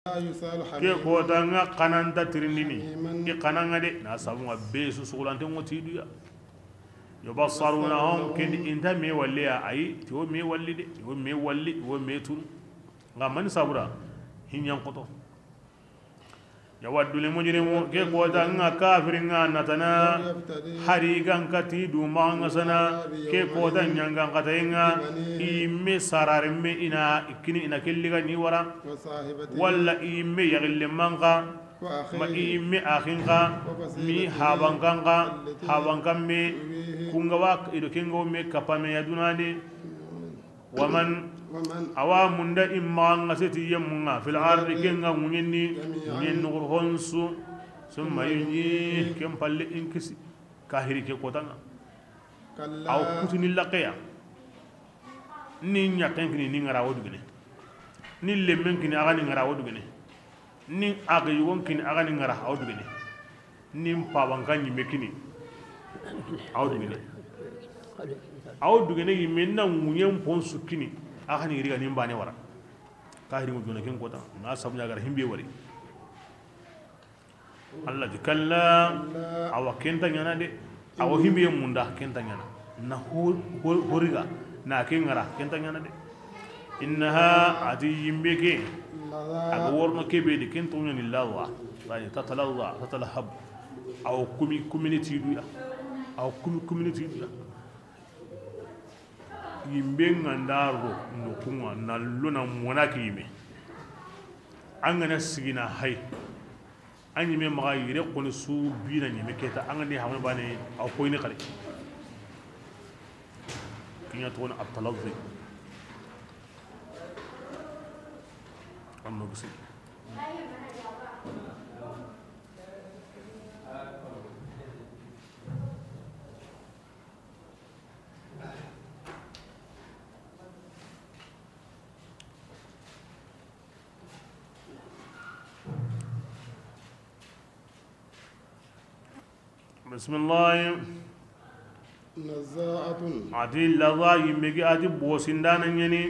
ke ko tanga kananta tirindini i kananga de na sabu be su sulante ngoti duya yubassarunahum kin inta me walliya ayi to me walli de wo me walli wo me tun ngamani sabura hinyan koto yawaddu lil mujrimu ke ko tanga kafirin natana harigan kati duma ngasana ke ko tanga ngatayenga imme sararme ina ikini ina kelliga ni wara walla imme yaghille manqa ma imme akhinqa mi habankanme kunga wak ido kengo me kapame yadunani waman awa munda imma ngaseti yemunga fil ardi kenga munyenni nurhonsu summa yunyi kem palle inkisi kahiri ke kotanga aw kutuni laqaya ni nyakenkini ni ngara wodugene ni lemenkini aga ni ngara wodugene ni aga yugonkini aga ni ngara wodugene ni mpabankanyi mekini awdugene awdugene yimenna munyen ponsu kini aga ni riga ni mbane wara kahiri mo jona ken kota na sabu nyagar himbe wari Allah dikalla awa kenta nyana de awa himbe munda kenta nyana na horiga na kengara kenta nyana de innaha adi yimbe ke aga worno kebe de kento nyani lawa yani tatalahab aw community duya aw community duya yimbe ngandaro no kunwa na luna monaki yime angana sigina hay anyi me maga yire ko su bina nyime keta angani hamne bane aw koyni khali kinya to na atalazzi amma gusi بسم الله نزاعة عدي لذا يمجي عدي بوسندان يعني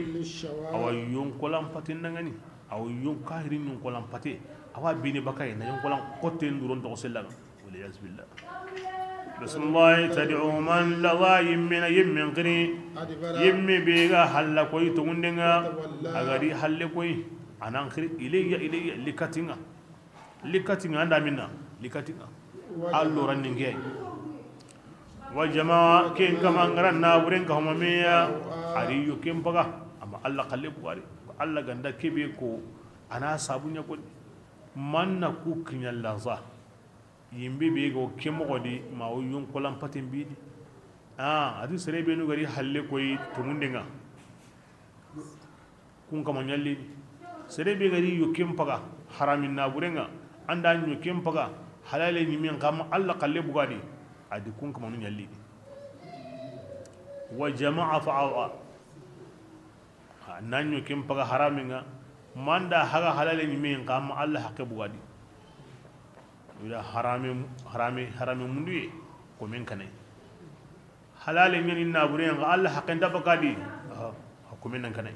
أو يوم كلام فتين يعني أو يوم كاهرين يوم كلام فتي أو بيني بكاي يوم كلام قتين دورون تغسلنا والعياذ بالله بسم الله تدعو من لذا يمين قري يمي بيغا حل كوي تغندنا أغادي حل كوي أنا أنخري إلي لكتينا عند منا لكتينا allo rannin gay wa jamaa ken kama ngaran na buren ka homamiya ari yo ken baga amma Allah kalle buari Allah ganda kebe ko ana sabunya ko manna ku kinyal laza yimbe be go kemo godi ma o yon kolam patin bidi adi serebe no gari halle koy tumundenga kun kama nyalli serebe gari yo ken baga haramin na burenga anda yo ken baga halale ni min kam Allah kalle bugadi adi kun kama no nyalli wa jamaa fa'a nanyo kim paga haraminga manda haga halale ni min kam Allah hakke bugadi ila harame munduye ko men kanay halale ngani nabure nga Allah hakke ndabagadi ko men nan kanay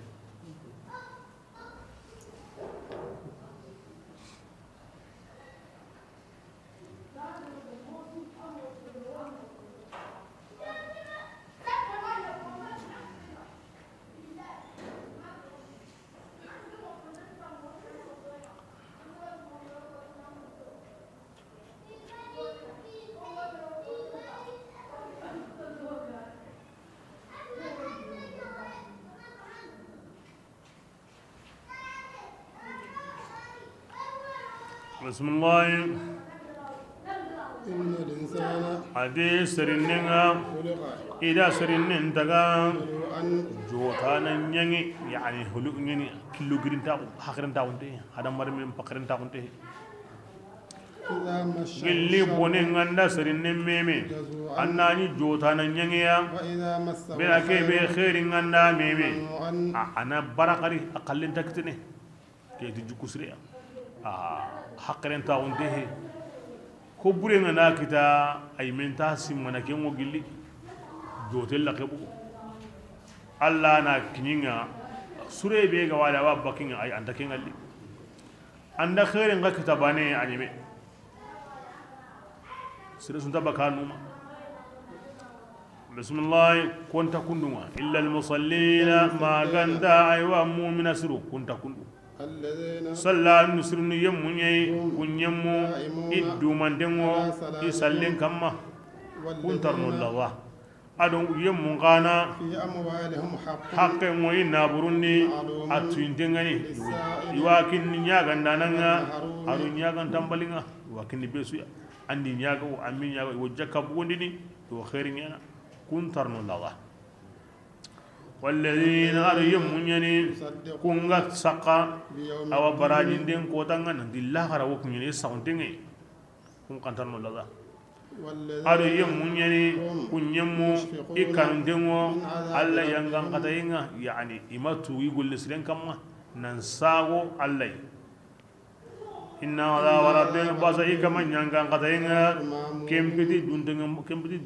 بسم الله إن الإنسان أدي سرننا إذا سرنن تجا جوتانا نيجي يعني هلو نيجي كيلو جرين تاو حكرن تاونته هذا مرة من بكرن تاونته اللي بونين عند سرنن ميمي أناني جوتانا نيجي يا بلاكي بخير عند ميمي أنا بركاري أقلن تكتني كي تجو كسريا حقرن تاونته كبرين أنا كتا أي من تاسم منا كم وقلي جوتيل لكبو الله أنا كنينا سوري بيجا ولا وابكين أي أنت كين اللي anda khairin ga kitabane anyime sira sunta bakanuma bismillah kunta kunduma illa almusallina ma ganda aywa mu'mina siru kunta kundu salla nusrunu yemunye kunyemu iddu mandengo isallin kamma kuntarnu lawa adon yemun gana haqqe moyi naburunni atuyindengani iwakin nyaganda nanga aru nyagan tambalinga wakin besuya andi nyaga o ammi nyaga wo jakka bugondini to khairin yana kuntarnu lawa والذين أريم منيني كونغا سقا أو براجين دين كوتانغا ندي الله خرا وكنيني ساونتينغي كون كانترنو لذا أريم منيني كونيمو إكان دينو الله ينغان قتاينغا يعني إما توي يقول لسلين كما ننساغو الله إن هذا وربنا باسا إكما ينغان قتاينغا كمبتي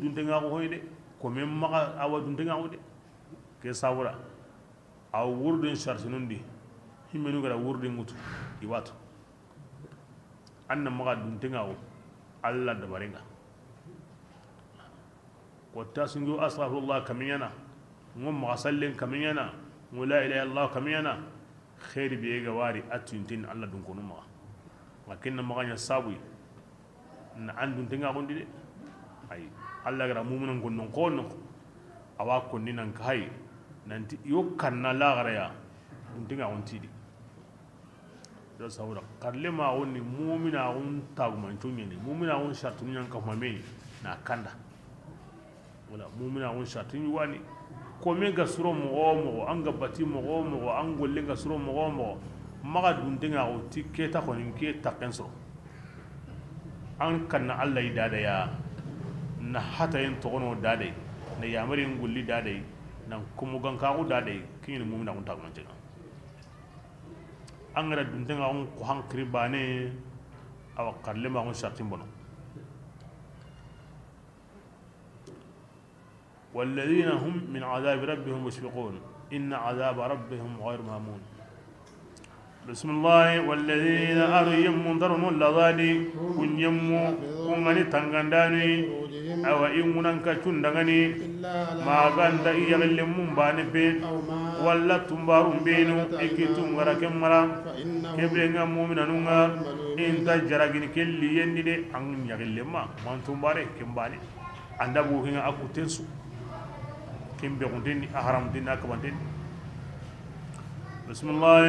دونتنغا كوهيدي كوميم مغا أو دونتنغا كوهيدي ke sawura a wurdin shartinundi himmenu gara wurdin mutu iwato annan maga duntinga wo alla da baringa ko tasingo astaghfirullah kamiyana ngom maga sallin kamiyana la ilaha illallah kamiyana khair bi ga wari atuntin alla dun konu maga makinna maga nya sabu na andun tinga gondi de ay alla gara mumunan gonnon kono awa konni nan kai nanti yo kanna lagaraya ndinga ontidi do sawra karlema woni mu'mina on tagman tunyeni mu'mina on shartu nyan ka mameni na kanda wala mu'mina on shartu wani ko me ga suro mo anga bati mo an golle ga suro mo maga dundinga o tiketa ko ninke takenso an kanna Allah idada ya na hata yin togono dade na yamari ngulli dade nan kuma gan ka ku dade kin mu mun ta kun tinga an gara dun tinga on ko hankri bane aw kalle ma on shartin bono والذين هم من عذاب ربهم مشفقون إن عذاب ربهم غير مامون بسم الله والذين أريم منذرون اللذاني كن يمو كن غني تنغنداني أو إيمونان كتون دغني ما غند يغل مبان بين ولا تمبارون بينو إكتم غركم مرا كبرنا مؤمنون إن تجرغني كل يندي أن يغل ما من تمباري كمباني anda buhinga aku tensu kimbe kundini ahram dinna kabandini bismillah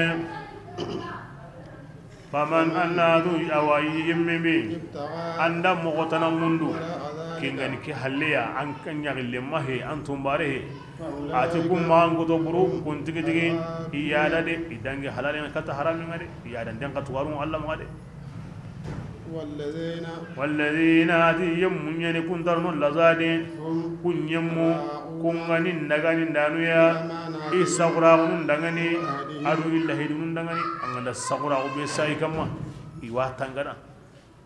faman annadu awai yimmi anda mogotana mundu kingani ki halliya an kanya gille mahe an tumbare ati kum mango do buru kun tigi tigi iyada de idange halalen kata haramin ngade iyada den katwaru Allah ngade والذين آتيهم من يكون درن لزادي كن يمو كن غنين دغانين دانويا إساقراغن دغاني أدو الله دون دغاني أنغن الساقراغ بيساي كما إيوه تنغنا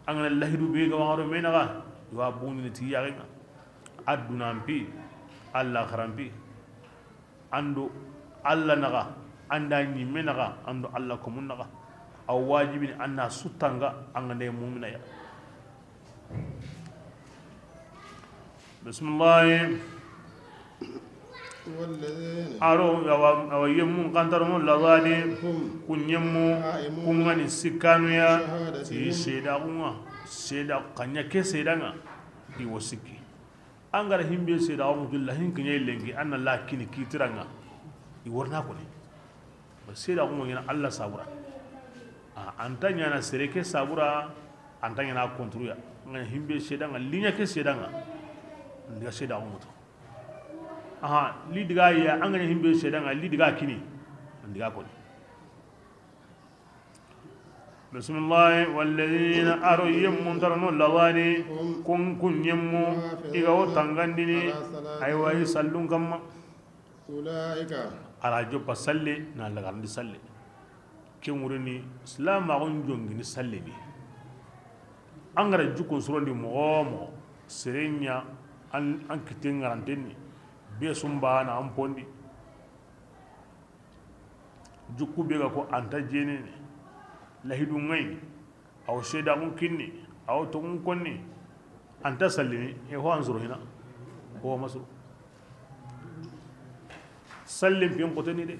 أنغن الله دو بيغا وغارو مينغا إيوه بوني نتياغينا أدو نامبي الله خرامبي أندو الله نغا أندا نيمي نغا أندو الله كمون نغا أو واجب أن سوتانغا أنغني مؤمنا يا بسم الله أرو أو يمون كانترون لغادي كن يمو كن غني سكانو يا تي سيدا كونا سيدا كانيا كي سيدانا دي وسكي أنغار هيمبي سيدا أمو الله هنك يلنجي أن الله كيني كيترانغا يورنا كوني بس سيدا كونا ينا الله سابورا antanya na sereke sabura antanya na kontruya ngani himbe sedanga linya ke sedanga ndiga seda umuto aha lidiga ya angani himbe sedanga lidiga kini ndiga ko bismillah walladheena arayum muntaranu lawani kun yemmu iga o tangandini aywa sallun kamma ulaika arajo pasalle na lagandi salle kemurni islam agun jongini sallini angara jukun surondi mo serenya an kiten garanteni be sumba na ampondi jukku be ga ko anta jene lahidu ngai aw sheda mun kinni aw to mun konni anta sallini e ho anzuru hina ho masu sallim fi qutani de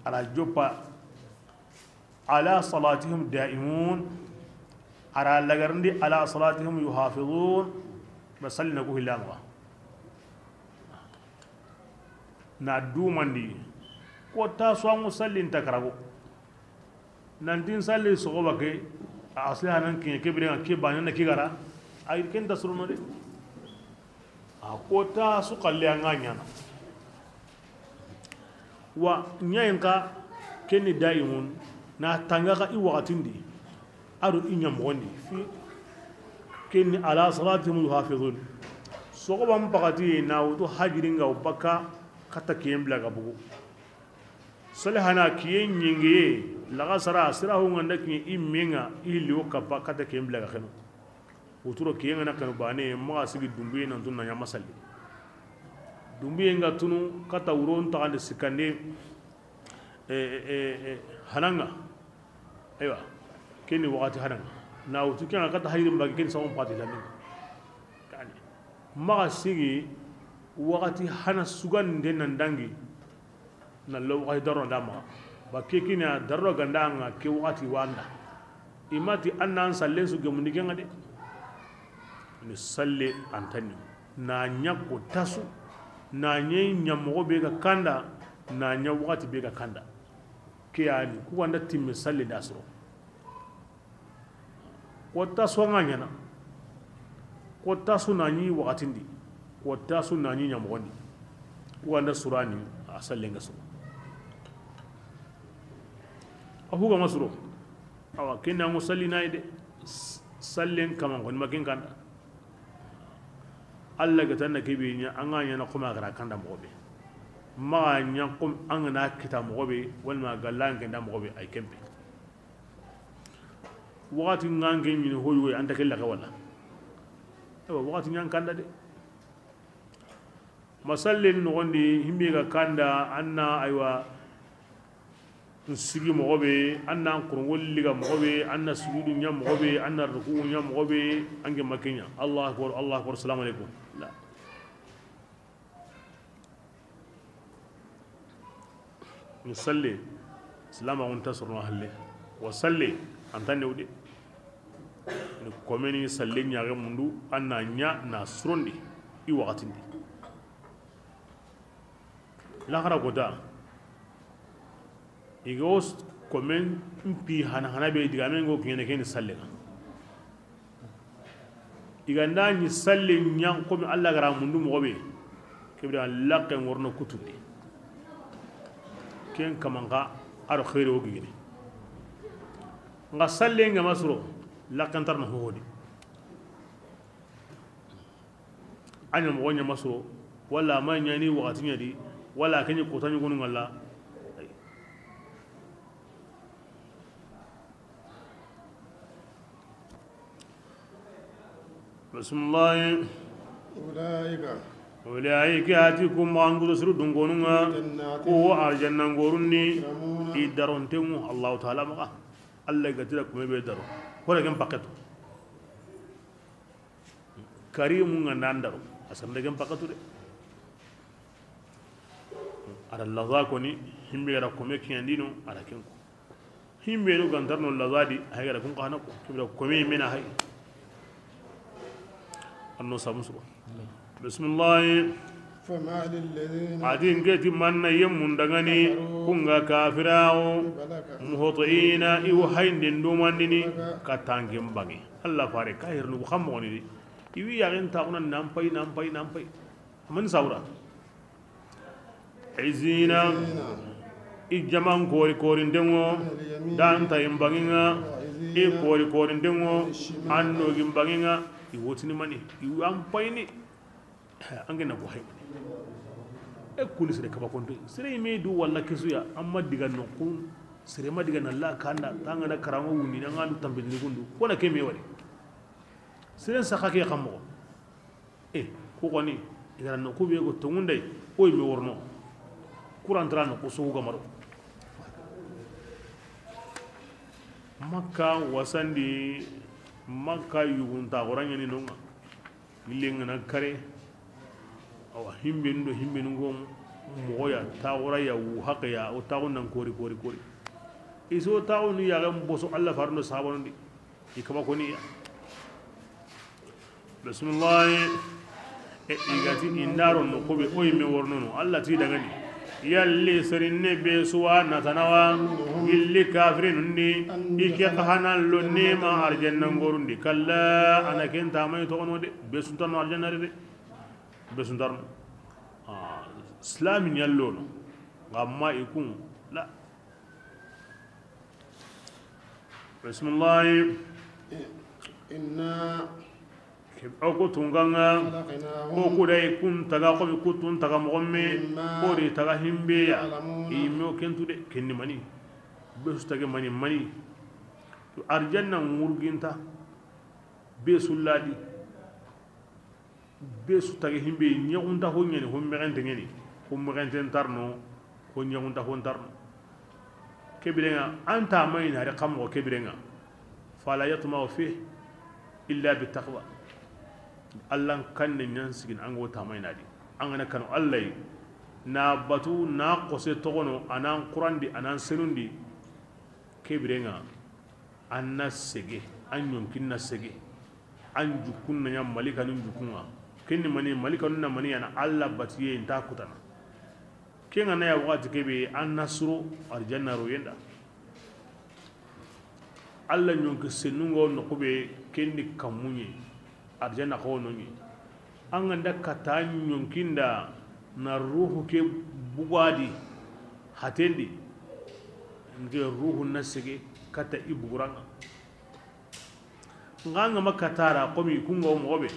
ala joppa على صلاتهم دائمون على لغرندي على صلاتهم يحافظون بسل نقول الله نادو مندي كوتا سوا مسلين تكرهو نانتين سالي سوغبا كي اصلها نان كي كبرين كي باننا كي غرا اي كين تسرونو دي كوتا سوقالي انغانيا wa nyayenka kenni daimun na tangaka I wakatindi adu inyamgondi fi kenni ala salatihim yuhafizun sogoba mpakati na wutu hajiringa ubaka kata kiyembla gabugu salihana kiyen nyinge laga sara sira hunganda kiyen imenga iliyo kapa kata kiyembla gakheno uturo kiyen na kanu bane ma sigi dumbuye nan tunna nya masalli dumbuye nga tunu kata uron tagande sikande hananga aywa kenni wakati hananga na wutu kenga kata hajirin bagi kenni sawon pati lamin kani ma sigi wakati hana sugan den nan dangi na lo wakati darro dama ba kekina darro gandanga ke wakati wanda imati annan sallen su gemundi genga de ni salle antani na nyako tasu na nye nyamogo be ga kanda na nya wakati be ga kanda ke yani ku wanda timme salle dasro ko taso nganya na ko tasu na nyi wakati ndi ko tasu na nyi nyamogo ndi ku wanda surani a salle ngaso ahuga masuro awa kenda ngo salli naide sallen kama ngon makin kanda alla ga tanna kebe nya anga nya na kuma gara kanda mobe ma nya kum anga na kita mobe wal ma galan kenda mobe ay kembe wakati ngange ni hoyo anda kella ka wala awa wakati nya kanda de masallin no gondi himbe ga kanda anna aywa sigi mogobe anna kurungol liga mogobe anna sujudu nya mogobe anna ruku nya mogobe ange makenya allah akbar assalamu alaikum la nusalli salama on tasruna halle wa salli antane ude ni komeni salli nya ga mundu anna nya na surondi I wakatindi la khara goda igos komen mpi hana be diga men go kene ken salle iganda ni salle nyang ko mi Allah gara mundu mo be kibra laqe ngorno kutundi ken kamanga aro khairi o gine nga salle nga masro laqantar na hodi anya mo wonya masro wala ma nyani wakati nyadi wala kenyi kotanyi gonu ngalla بسم الله أولئك يأتيكم وأنقذ سر دنقوننا قوة الجنة نقولني يدرون تيمو الله تعالى مقا الله يقتلكم يبدروا ولكن بقيتوا كريم ناندروا أسمى لكن بقيتوا على الله كوني هم يراكم يكيندينو على كنكم هم يرو كنترنو الله دي هاي يراكم كهنكم كبيرا كومي منا هاي أنو سامسوا بسم الله فما للذين عادين قيت من يمون دغني كونغا كافراو مهطئين يوحين دندومانني كاتانجم باغي الله فارق كاير نو خموني دي يوي ياغن تاونا نامباي من ساورا عزينا إجمان كوري دمو دانتا يمباغينا إي كوري دمو أنو يمباغينا iwotini mani iwu ampaini angena ko hay e kuli sere kaba konto sere me du walla kesuya amma diga no kun sere ma diga nalla kanda tanga na karamo wuni na ngalu tambini gundu wala ke me wari sere saka ke xammo ko koni igara no ko be go tongunday oy me worno kurantra no ko so gamaro makka wasandi makka yugunta goranyani nonga ilengana kare awa himbe ngo moya tawra ya wu haqya o tawnan kori iso tawnu ya gam boso Allah farno sabanundi ikaba koni ya bismillah igati indaro no kobe oyme wornono Allah ti dagani yalli serinne be suwa natanawa illi kafirin ni ike kahana lonne ma arjanna ngorundi kalla ana kenta may to onode be suntano arjanna de be suntarno islamin yallo no gamma ikun la bismillah inna oko tunganga oko dai kun taga ko kutun taga momme ko de taga himbe ya imo kentu de kenni mani be su taga mani to arjanna murginta be sulladi be su taga himbe nyagunta ho nyene ho merente ngeni ho merente tarno ho nyagunta ho tarno kebirenga anta mayna re kammo kebirenga fala yatma fi illa bittaqwa Allah kan ne nyan sigin an go tamay nadi an gana kanu Allah na batu na qose togono anan qurandi anan senundi kebirenga anna sege an yonkin na sege an jukun na malika nun jukunwa kinni mani malika nun mani yana Allah batiye inta kutana kenga na ya wakati kebe an nasru arjanna royenda Allah nyonki senungo no kube kenni kamunye arjanna ko noni an ganda kata nyonkinda na ruhu ke bugadi hatendi nge ruhu nasige kata ibuguranga nganga makatara komi kungo mobe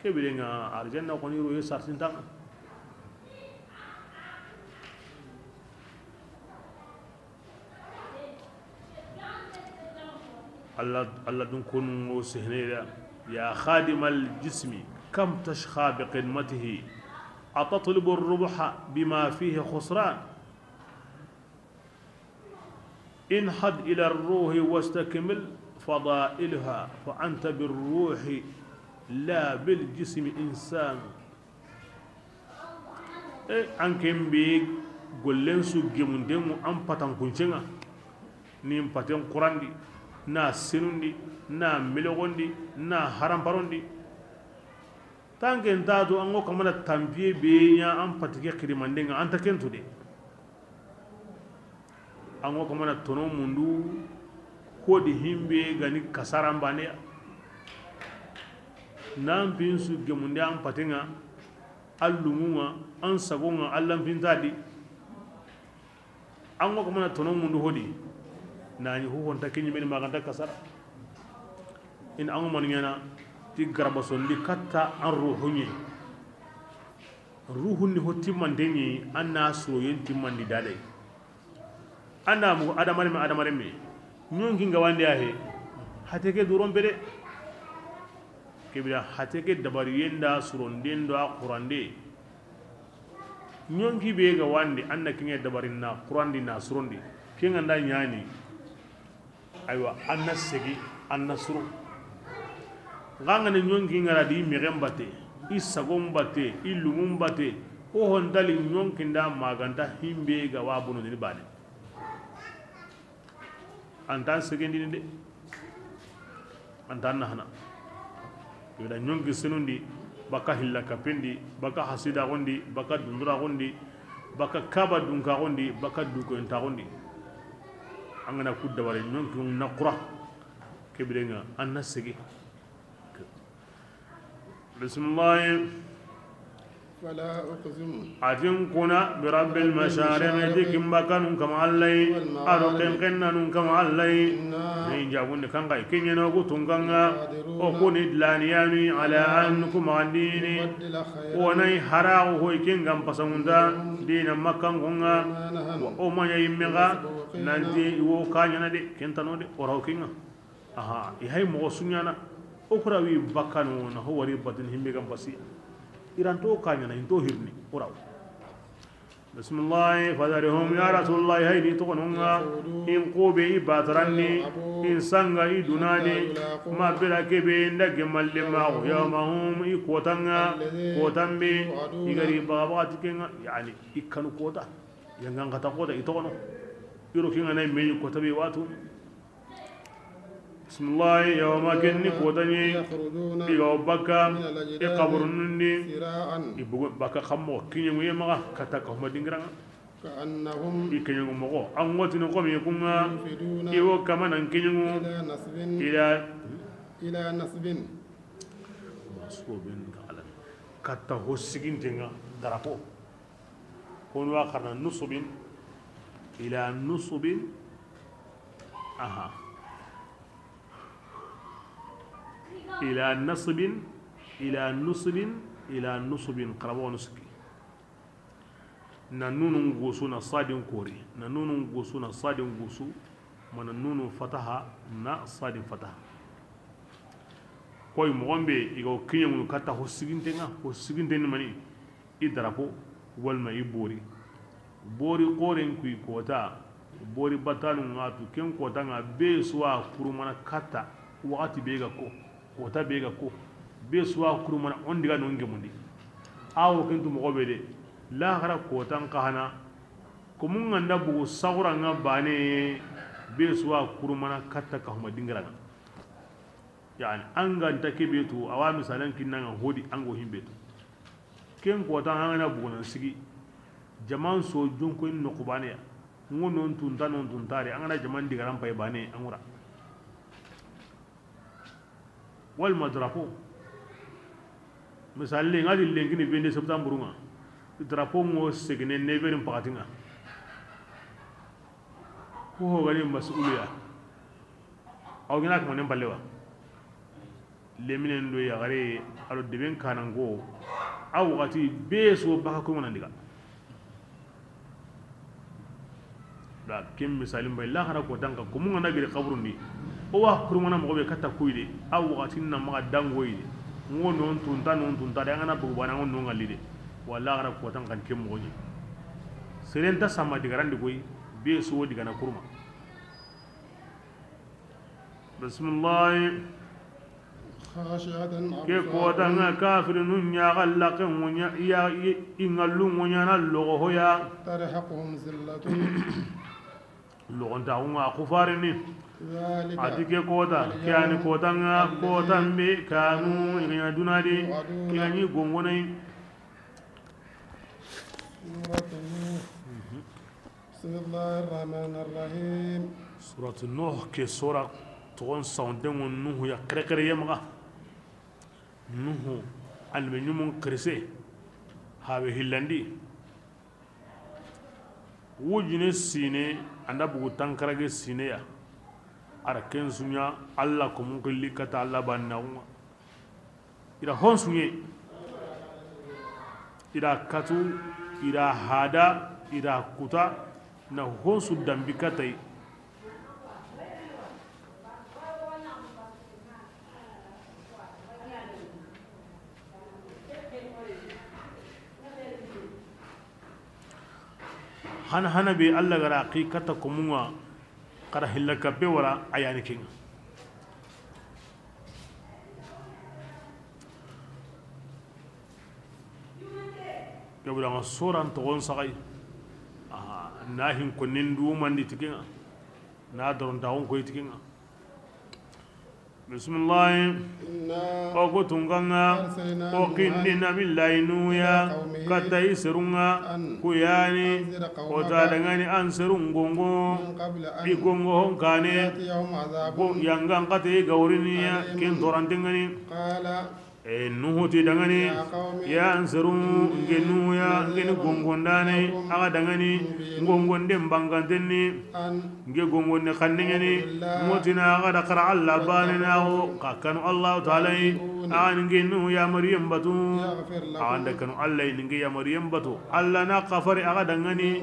kebirenga arjanna ko ni ruhe sartinta Allah dun kunu sehneya يا خادم الجسم كم تشخى بقدمته أتطلب الربح بما فيه خسران انحد إلى الروح واستكمل فضائلها فأنت بالروح لا بالجسم إنسان أنكم بيك قلن سجمون دمو أمبتن كنشنا نيم باتن قران دي نا سنون na milogondi na haramparondi tanke ntatu ango kamana tampie benya am patike kirimandenga anta kentude ango kamana tono mundu kodi himbe gani kasarambane nan pinsu gemunde am patenga allumunga an sagonga allam pintadi ango kamana tono mundu hodi nani hu honta kenyi men maganta kasara in an man yana ti garba sondi katta an ruhunye ruhun ni hotti man denye anna soyen timman di dade anda mu adamare me nyon ginga wande ahe hateke duron bede kebira hateke dabari yenda suronden do qurande nyon gi be ga wande anna kinga dabarin na qurandi na surondi kinga nda nyani aywa anna segi anna suru nganga ne nyonki ngara di mirem bate isagom bate ilumum bate o hondali nyonki nda maganta himbe ga wabuno ni bade antan segendi de antan nahna yoda nyonki senundi baka hilla kapendi baka hasida gondi baka dundura gondi baka kaba dunka gondi baka duko enta gondi angana kudda bare nyonki nakura kebirenga anna segi بسم الله فلا أقسم أتم كنا برب المشارق ذكم بكن كما الله أرقم كنا كما الله نيجابون كان غاي كن ينوغو تنغا وكون إدلانياني على أنكم عنديني وني حراغ هو كن غم بسموندا دين مكان غنغا وأما يمغا نانتي وكانينا دي كنتانو دي وراو كنغا أها إهاي مغسونيانا أخراوي بكانو نهو وري بدن هم غم بسي iranto kanya na into hirni uraw بسم الله فذرهم يا رسول الله هيدي تقنونها إن قوبي باتراني إن سنغا إدناني ما بلاك بين دقم اللما يومهم إكوتنغا كوتن بي إغري باباتك يعني إكانو كوتا ينغان غتا كوتا إتقنو يروكين أنا مي كوتا بي واتو بسم الله يوم كني كوتني إيغو بكا إقبرنني إبغو بكا خمو كيني ويما كتاك هم دينغران كأنهم إكيني مغو أموت نقوم يكونغا إيغو كمان أنكيني إلى نصب مصوب على كتا هوسكين تينغا درapو كونوا خرنا نصب إلى نصب أها إلى نصب إلى نصب إلى نصب قربوا نسكي ننون غوسونا صادين كوري ننون غوسونا صادين غوسو من ننون فتحة نا صادين فتحة كوي مغمبي إيغو كينيو كاتا هو سيغنتين ماني إدرابو والما يبوري بوري قورين كوي كوتا بوري باتالو ngatu ken kota nga be suwa kurumana kata wakati bega ko kota bega ko be suwa kurumana on diga non gemundi awo kentu mo gobede la gara kota nkahana ko mun nganda bugu sawra nga bane be suwa kurumana kata ka huma dingara yani anga ntake betu awa misalan kinnan hodi ango himbetu ken kota hanga bugu nan sigi jaman so jonko no kubane ngonon tuntare angana jaman digaran pay bane angura wal madrapo misalle ngadi lengini 22 septembre nga drapo mo segne neverin pakatinga ko gani mas'uliya aw gina ko nem ballewa leminen do ya gare alo deben kanango aw gati beso baka ko ngana diga da kim misalin bay la khara ko danka ko mun na gire qabrundi o wa kurmana mo be kata kuyde aw watin na ma dangoyde ngonon tunta da ngana bu bana ngon ngalide wala khara ko tan kan kim mo ji seren ta sama digarandi goy be so diga na kurma bismillah ke ko tanga kafirun ya gallaqin wonya ya ingallu wonya na logo hoya tarhaquhum zillatun logon ta unga kufarini atike kota kyani kota nga kota mbe kanu ina dunadi kyani gongonai bismillahir rahmanir rahim surat nuh ke sura ton sonden nuh ya krekere yamga nuh almenyum krese habe hillandi wujine sine anda bugu tankarage sine ya ara ken sunya alla ko mun kulli kata alla banna ira hon sunye ira katu ira hada ira kuta na hon su dambi katai hana be alla gara haqiqata kumunga qara hillaka be wara ayani king gabula nga soran to gon sagai nahin ko nindu mandi tikinga na doron dawon ko tikinga bismillah o ko tunganga o kinna billahi nuya katai serunga kuyani o tadangani anserun gongo bi gongo honkane ko yangan kate gawriniya ken torantengani nuhuti dangani ya anseru ngenu ya ngeni gongondane aga dangani gongonde mbangantenni nge gongonde khannengani motina aga da qara alla banina ho kakanu allah taala an ngenu ya maryam batu anda kanu allah nge ya maryam batu alla na qafari aga dangani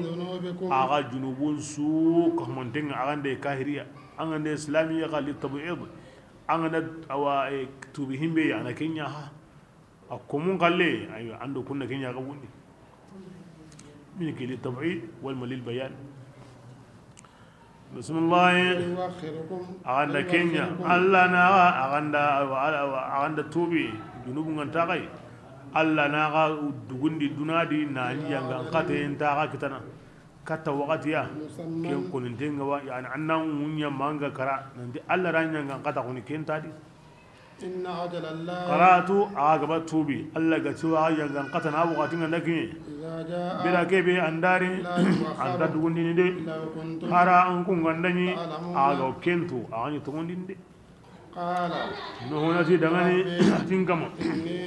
aga junubun su ko montenga aga de kahiriya aga de islamiyya qali tabi'id angana awa tubi himbe ana kenya ha akumun kalle ayo ando kunna kenya ka wundi من كي للتبعيد والمليل بيان بسم الله ويؤخركم أغنى كينيا الله ناغا أغنى توبي جنوب نغنتاغي الله ناغا دغندي دونادي ناني يانغان قاتين تاغا كتنا كتا وقتيا كين كونتين يعني عنا ونيا مانغا كرا نندي الله رانيا نغان قتا كوني كين تادي إن عجل الله قراتو عاقبت توبي الله قتوا يانغان قتا نابو قاتين نكي إذا جاء بلا كيبي أنداري أنت دغندي ندي لو كنتم hara an kun gandani aga kento ani to gondinde قال no honati dangani atingama إني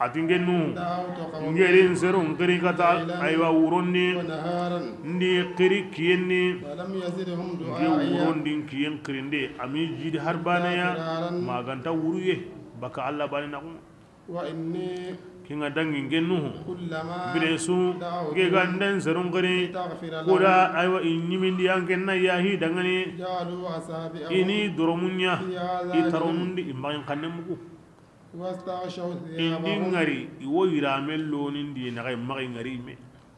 atingenu دعوت قومي ngerin serum kiri kata aywa uronni ونهارا ndi kiri kiyenni ولم يزدهم nge دعائي urondin kiyen kirinde ami jidi harbana ya maganta wuruye baka Allah bani na kun وإني kinga dangi ngenu كلما biresu ge gandan serum kiri تغفر لهم kuda aywa inyimindi yankenna yahi dangani جعلوا أصابعهم ini doromunya في آذانهم itaromundi imbayin kannemugu واستغشوا indi ثيابهم ngari iwo yiramen lonindi naga magi ngari me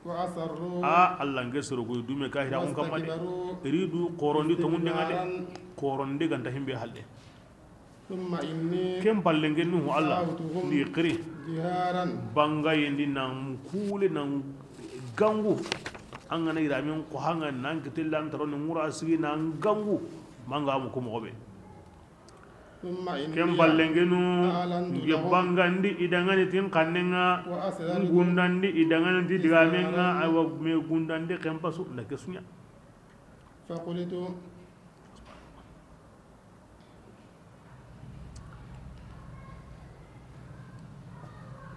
وأصروا a allah nge soro ko dume ka hira on kamade واستكبروا ridu qorondi to munde ngade استكبارا qoronde ganta himbe halde ثم إني kem palle ngenu allah ndi qiri جهارا banga yendi nan kule nan gangu an ngana yiramen ko hanga nan kitilan taron ngura asigi nan gangu manga mu ko mobe ثم إني kem ballengenu ye bangandi idangani tin kannenga وأسررت gundandi idangani ti digamenga awa me gundandi kem pasu na kesunya فقلت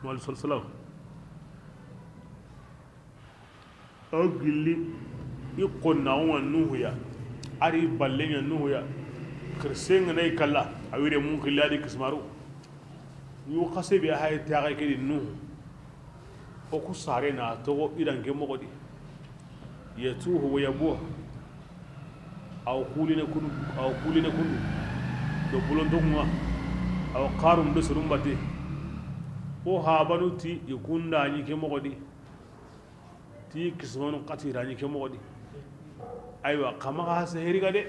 wal salsalam ogili ikonna wa nuhuya ari ballenya nuhuya kirsenga nay kala awire mun khiladi kismaru yu khasibi hay taga kedi nuhu o ku sare na to idan ke mogodi yatuhu wa yabuha aw kulina kunu do bulondo ngwa aw qarum do surumbate o habanu ti ikunda ni ke mogodi ti kismanu qatira ni ke mogodi aywa kama ha sehri gade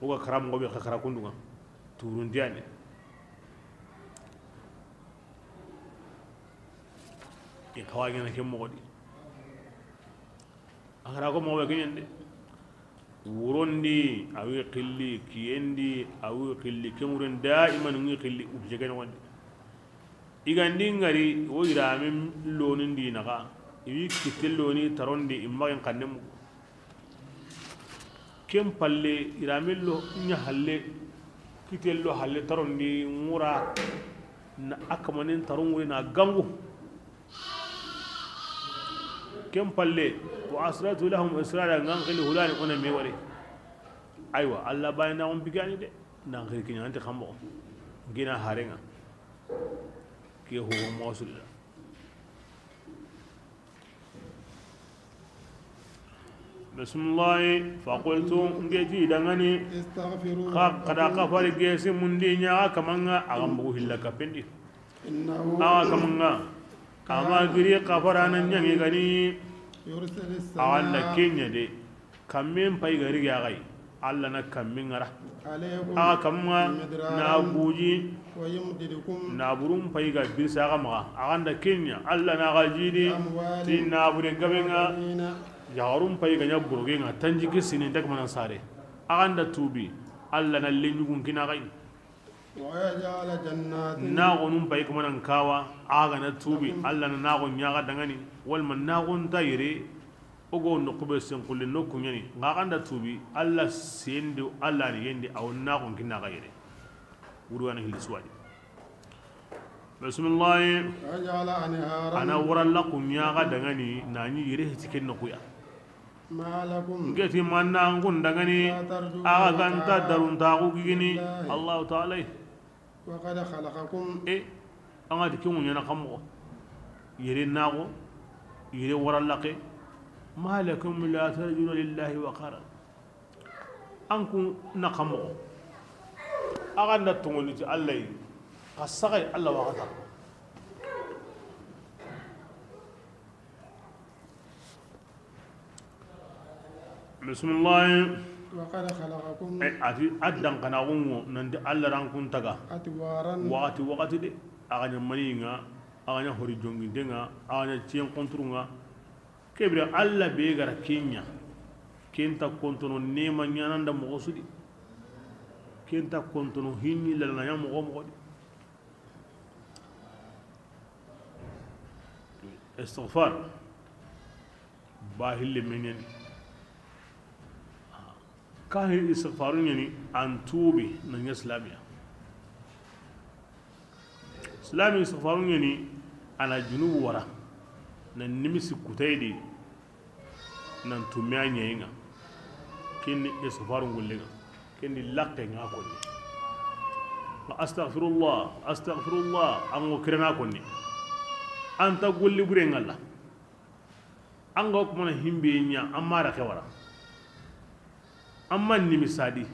oga karam ngobe khakara kundunga turun diane e kawagi na ke mogodi akara ko mobe kenyende wurondi awi qilli kiyendi awi qilli kemuren daiman ngi qilli ubjegen wandi igandi ngari wo iramin lonindi naga iwi kitelloni tarondi immagen kannem kem palle iramin lo nya halle kitello halle tarondi ngura na akamanin taron wuri na gangu kem palle wa asratu lahum israra nganqil hulani ona mi wari aywa alla bayna on bigani de nganqil kinya ante xambo gina harenga ke ho mosul bismillah faqultu ngeji dangani استغفروا qad qafari gesi mundi nya kamanga agambu hillaka pendi إنه kamanga ama giri qafarana nyangi gani يرسل awalla السماء kenya de kammen pay gari ga gai alla na kammen ngara عليكم kamma na buji ويمددكم na burum pay ga birsa ga ma aganda kenya alla na gajidi tin na bure gabenga بنين yarum pay ga nyaburge nga tanji kisini dak manan sare aganda tubi alla na lenyugun kina gai ويجعل جنات na gonum pay kuma nan kawa aga na tubi alla na gon nyaga dangani wal man na gon tayre ogo no kube sen kulli no kunyani ngakanda tubi alla sendu alla ni yendi aw na gon kinna gayre wurwana hil suwadi bismillah ويجعل أنهارا ana waralla kunyaga dangani nani yire hitiken no kuya ما لكم ngeti manna ngun dangani aga ganta darun tagu gini allah ta'ala وقد خلقكم e anga dikimu nyana kammo yire nago yire waralla ke ما لكم لا ترجون لله وقارا أنكم نقمو أغنى تونيتي الله قصغي الله وقتا bismillah وقد خلقكم ati addan kana gongo nandi alla ran kun taga أطوارا wakati de aganya maninga aganya hori jongindenga aganya cien konturunga kebre alla be gara kenya kenta kontono nema nyananda mo sudi kenta kontono hinni la na yam mo di istighfar bahil menen kahi istighfarun yani an tubi nan islamiya islami istighfarun yani ana junubu wara nan nimisi kutaidi nan tumiya nyinga kini istighfarun gullinga kini lakke nga konni astaghfirullah an kirana konni anta gulli bure ngalla an ga kuma himbe nya amma da kawara amma ni misadi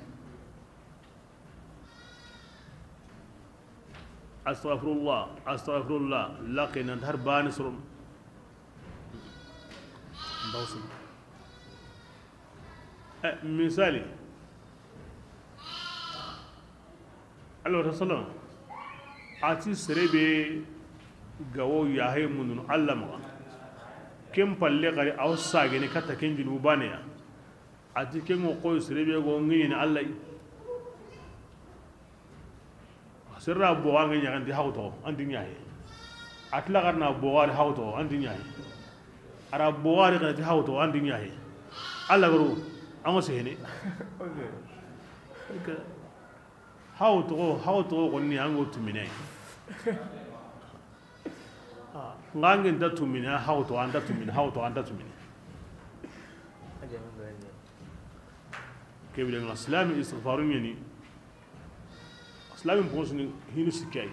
astaghfirullah laqina har bani surum ndawsu misali Allah rasulullah ati serebe gawo yahay munun allama kem palle gari aw sagene kata ken jinu bane ya ati ken ko serebe go ngini Allah sirra bo wa ngani andi hawto andi nyaay atla garna bo wa hawto andi nyaay ara bo wa ri hawto andi nyaay Allah garu amo sehene okay hawto ko ni ango tumine ngangin da tumina hawto anda tumina kebile ngala islami istighfarun yani islami ponsuni hinu sikai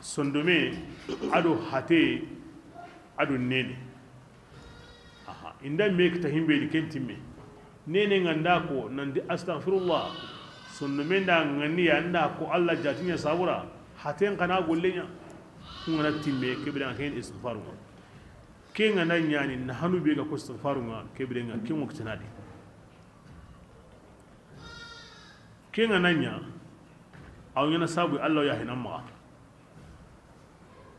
sondome ado hate ado nene inda mekta himbe di kentimme nene nganda ko nandi astaghfirullah sondome nda ngani anda ko Allah jatinya sabura haten kana gollenya ngana timme kebile ngaken istighfarun ke ngana nyani na hanu be ga ko istighfarun kebile ngaken waktanadi ke ngana nya aw ngana sabu Allah ya hinan ma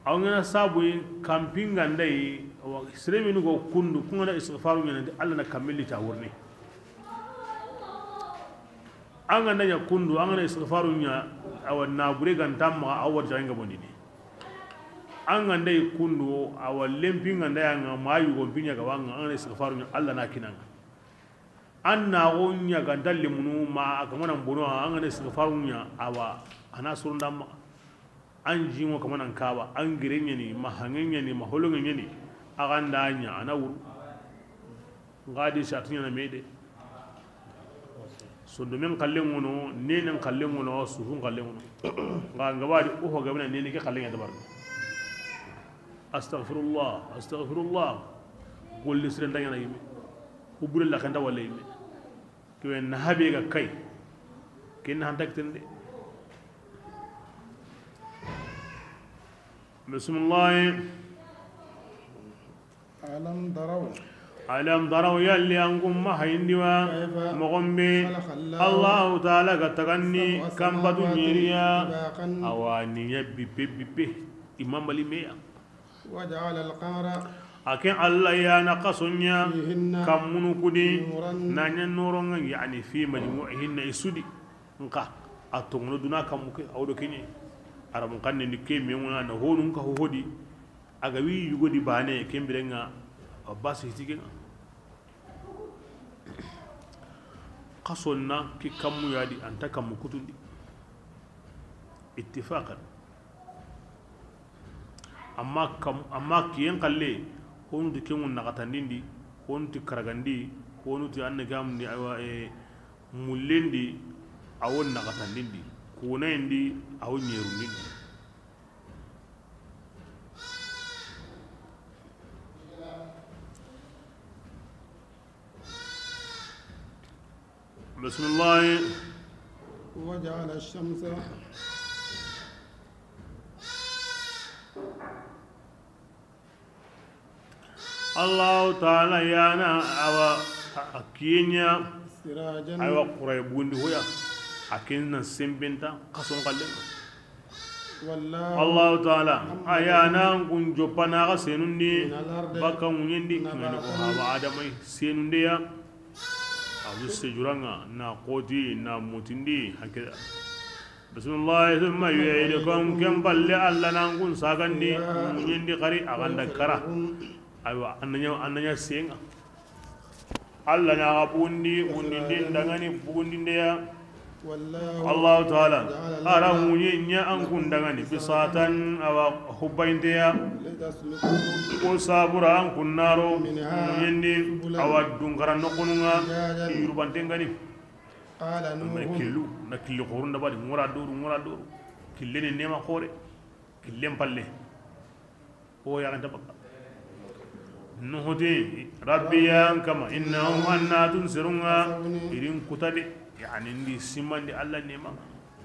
aw ngana sabu kampinga ndai wa siremi nugo kundu kunga istighfaru ngana Allah na kamili ta wurni an ngana nya kundu an ngana istighfaru nya aw na bure gantam ma aw janga bondini an ngana kundu aw lempinga ndai nga mayu go binya ga wanga an ngana istighfaru nya Allah na kinanga an na gonya gandal limunu ma akamana mbono an ngana istighfaru nya awa ana surundam an jimo kamanan kaba an girenya ni mahangenya ni maholongenya ni aganda nya ana wuru ngadi shatunya na mede so do men kallen wono nenen kallen wono suhun kallen wono ngabadi uho gabna nene ke kallen dabar astaghfirullah golli sirenda yana yimi ubul la kanda wala yimi to en habe ga kai ken handaktende bismillah alam daraw yalli angum ma hayindiwa mogombe Allah ta'ala gataganni kambatu nyiriya awani yabbi bibbe imam balimeya waja'ala al-qamara akin Allah ya naqasunya kamunu kudi nanya noronga yani fi majmu'ihinna isudi nka atungno duna kamuke awdo kinye aramun kanne ni ke memuna na honun ka hodi aga wi yugodi bane kembirenga abbas hitige qasonna ki kammu yadi anta kammu kutundi ittifaqan amma kiyen kalle honu de kemun nakatandindi honu ti karagandi honu ti anna gamni awa mullendi awon nakatandindi kunayndi aw ñerundindi bismillah وجعل الشمس الله تعالى يانا kiyenya سراجا aywa quray bundi hoya akinna sembenta qason qalle والله Allah taala ayana kun jopana ga senundi من الأرض baka munyendi ngene ko hawa adamai senundi ya awu sejuranga na qoti na mutindi hakida bismillah thumma yu'idukum kam balle alla nan kun sagandi munyendi qari aganda kara aywa annanya senga alla na bundi bundi ndangani bundi ndeya والله Allah ta'ala ara munye nya an kun dangani bisatan awa hubbainteya لتسلكوا ko sabura an kun naro munyendi awa dungara nokununga yurubantengani قال na نوح killu na killu khurunda badi ngora doru kille ne nema khore kille palle o ya ganta bakka nuhudi rabbiyan kama innahum annatun sirunga irin kutade yani ndi simandi alla nema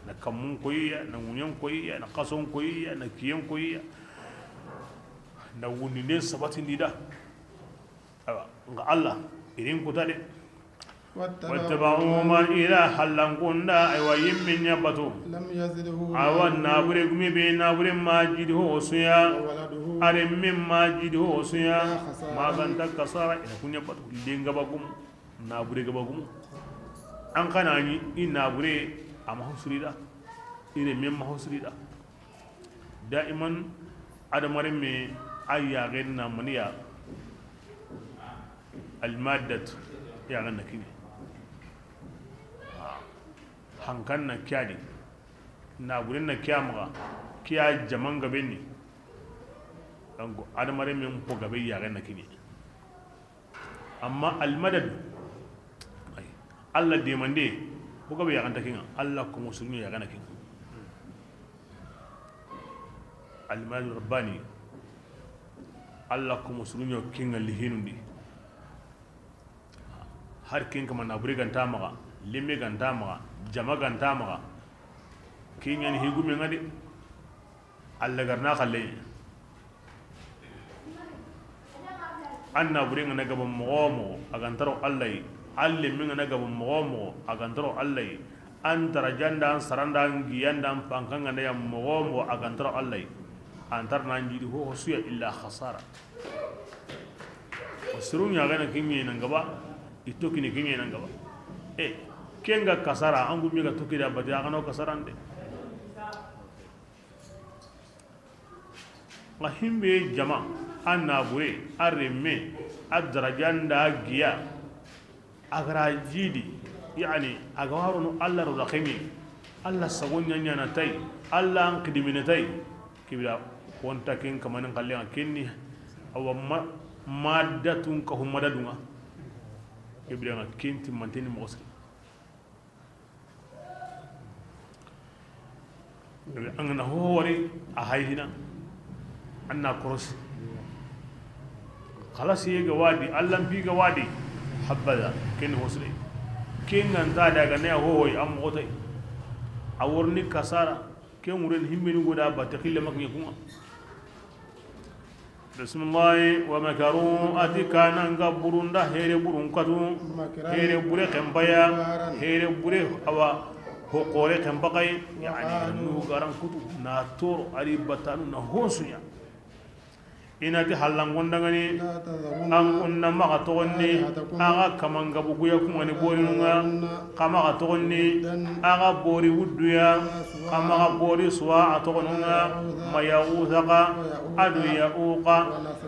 na kamun koyiya na munyan koyiya na kason koyiya na kiyen koyiya na wuninde sabatin dida ga Allah irin kutade wattaba'u ma ila halan kunda ay wayim min yabatu لم يزده awan nabure gumi be nabure majid ho suya ولده are min majid ho suya maganta kasara ina kunya batu linga bagum nabure ga bagum an kana ni in nabure amma husrida ire min mahusrida da'iman adamarin me ayya gaina maniya almaddat ya ganna kini hankan na kyadi na gurin na kyamaga kiya jaman gabe ne dango adamare min ko gabe ya ganna kini amma almadad ai Allah de mande ko gabe ya ganta kinga Allah ko musulmi ya ganna kinga almadad rabbani Allah ko musulmi ya kinga lihinundi har kinga man abure ganta maga limme ganta maga jama ganta maga kinyan higume ngadi alla garna khalle anna buringa na gaban mogomo agantaro allai alle minga na gaban mogomo agantaro allai an tarajanda an saranda an giyanda an pankanga na ya mogomo agantaro allai antar nan jidi ho suya illa khasara wasirun ya gana kinye nan gaba itoki ne kinye nan gaba kenga kasara an gumi ga toki da bati a kano kasarande nga himbe jama an nabure an remme a darajanda giya agara jidi yani aga waro no Allah ro rakemi Allah sagonya nyana tai Allah an kidimina tai kibira wonta ken kamanin kalle kenni awa maddatun ka hum madadunga kibira kenti manteni mo an na hori a haihina an na kurosi khalasi ga wadi allan fi ga wadi habbaza ken hosle ken ganta daga ne hoyi am gotai a wurni kasara ken wurin himmini goda ba ta kille makin kuma bismillah wa makaru atikana ngaburunda here burun katu here bure kembaya here bure awa hokore kembakai yani nu garan kutu na toro ari batanu na honsunya inati halangondangani an kunna maka togonni aga kamanga buguya kumani borinunga kama ka togonni aga bori wudduya kama ka bori suwa atogonunga mayaghuthaqa adu yauqa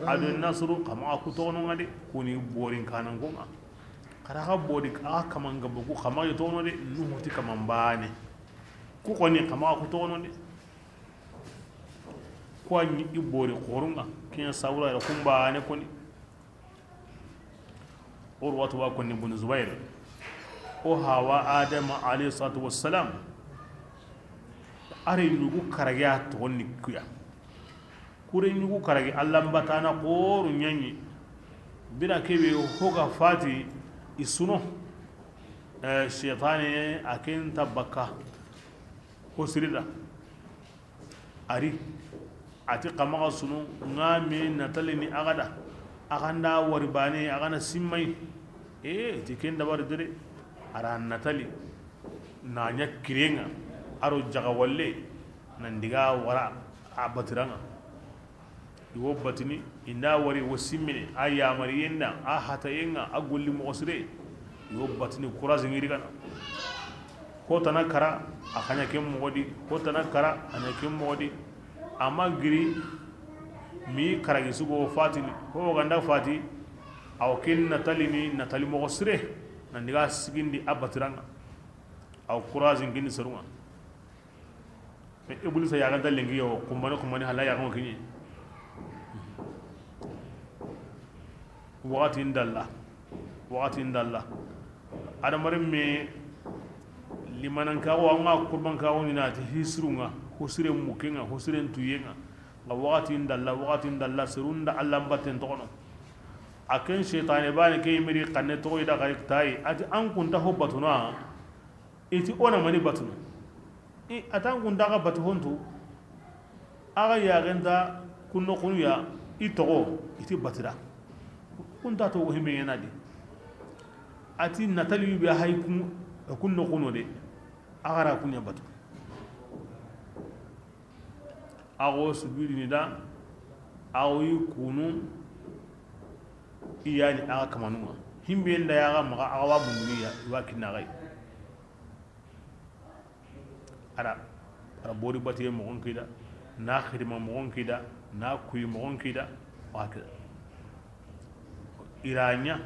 adu nasru kama ka kutogonunga de kuni borin kanangonga karaga bodi aga kamanga bugu kama yitono de nuhuti kamambane ku koni kama ku tono de ko ni ibori qorunga kin sawra da kumba ne koni urwatu wa koni ibn zubair o hawa adam alayhi salatu wassalam are nugu karagya to ni kuya kure nugu karagi Allah batana qoru nyanyi bira kebe hoga fati isuno shaytani akin tabaka ko sirida ari ati kamaga sunu ngami natalini agada aganda waribane agana simmai ti ken dabar dere ara natali na nya kirenga aro jaga walle nan diga wara a batiranga iwo batini inda wari wasimine aya mariyenda a hatayenga a golli mo osre iwo batini courage ngiri kana ko tanakara a kanya kem modi ko tanakara anya kem modi amma giri mi karagi sugo fatini ko ganda fati aw ken natali mo osre nan diga sigindi a batiranga aw courage ngini sarunga me ibulisa ya ganda lengi yo kumani hala ya ko kinyi wakati indalla adamarin me limanan kawo an ga kurban kawo ni na ta hisrunga hosiren mukenga hosiren tuyenga ga wakati indalla sirunda Allah batten tokono akan shaytane bani kay miri kanne to ida gari tai ati an kunta hobbatuna iti ona mani batuna atan kunta ga batu hontu aga ya ganda kunno kunya itogo iti batira kunta to himbe yana di ati natali bi hay kunno kuno de agara kunya batu ago subiri ni da awi kunu iyani aga kamanuma himbe nda yaga maga awa bunduriya wa kinna gai ara bori bati mo gon kida na khidma mo gon kida na kuyi mo gon kida wa kida iranya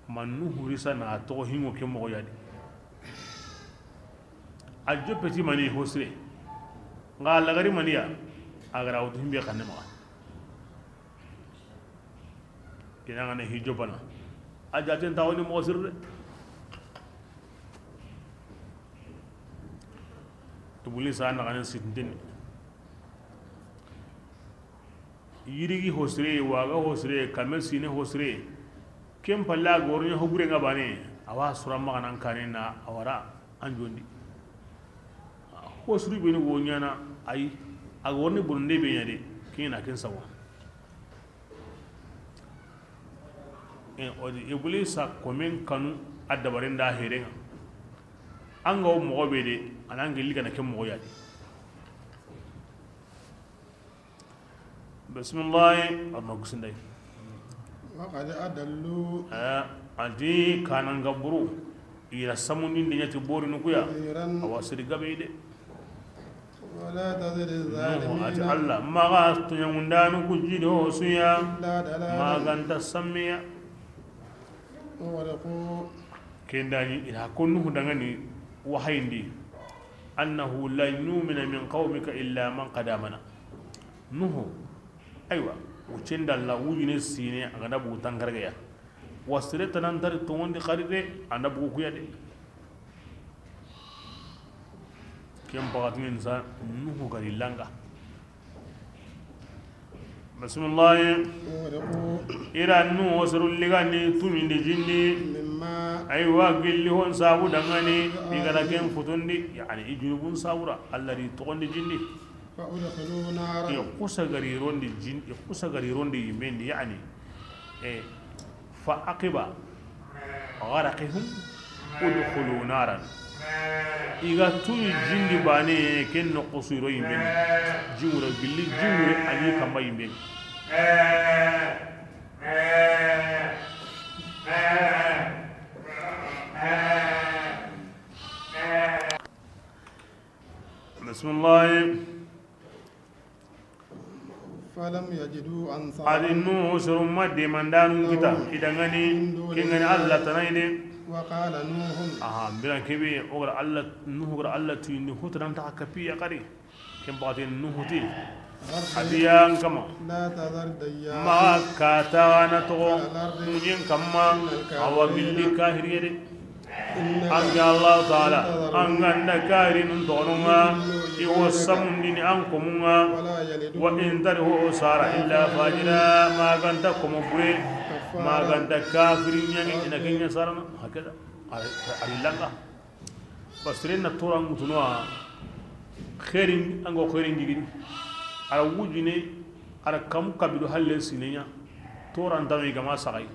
manu hurisa na to hingo ke mo yadi ajo peti mani hosre nga lagari maniya agara wutu himbe kanne ma ina ngane hijo bana ajaten tawni mo sirre to bulisa na ngane sitin yirigi hosre waga hosre kamel sine hosre kem palla gornya hobure ngabane awa sura maganan kanena awara anjondi hosri beni gonyana ay agorni bunde be yade kina ken sawa odi ibulisa komen kanu adabaren da herenga anga o mo be de anangi liga na ken mo yade بسم الله المقصود ده وقد أدلوا أدي كان نغبرو إلى سمونين دنيا تبور نكويا أواسر قبيله ولا تزد الظالمين الله ما غاست يمندان كجيدو سيا ما غنت سميا ورقوا كنداني إلى كنه دغني وحيندي أنه لا يؤمن من قومك إلا من قدامنا نهو aywa wucenda la wujine sine agada bu tangarga ya wasire tanan dar to wondi kharide anda bu ku yade kem bagat min sa nuhu gari langa bismillah ira nu wasrul ligani tuminde jindi مما aywa gilli hon sabu dangani digara kem futundi yani ijubun sabura allari to wondi jindi فأدخلوا نارا يقص غريرون دي جن يقص غريرون دي يمين يعني فأقب غرقهم ادخلوا نارا إذا توي جن دي باني كن قصيرو يمين جورا باللي جورا علي كما يمين بسم الله فلم يجدوا أنصارا أدنو سرم مدي من دان كتا إدغني كيغني الله تنايدي وقال نوح بلا كبي أغر الله نوح أغر الله تيني هتران تحكبي يا قري كم باتين نوح تي أديان كما لا تذر ديار ما كاتانا تو مجين كما أو باللي كاهرية أنجا الله تعالى أنغان كاهرين دونما يوسم دين أنكمنا وإن تره سارة إلا فاجرا ما كنت كمبري ما كنت كافرين يعني إنك يسارنا هكذا أريلانا بس رينا تورا متنوا خيرين أنغو خيرين دين على وجهني على كم كبير هل سنيا تورا ندمي كما سعي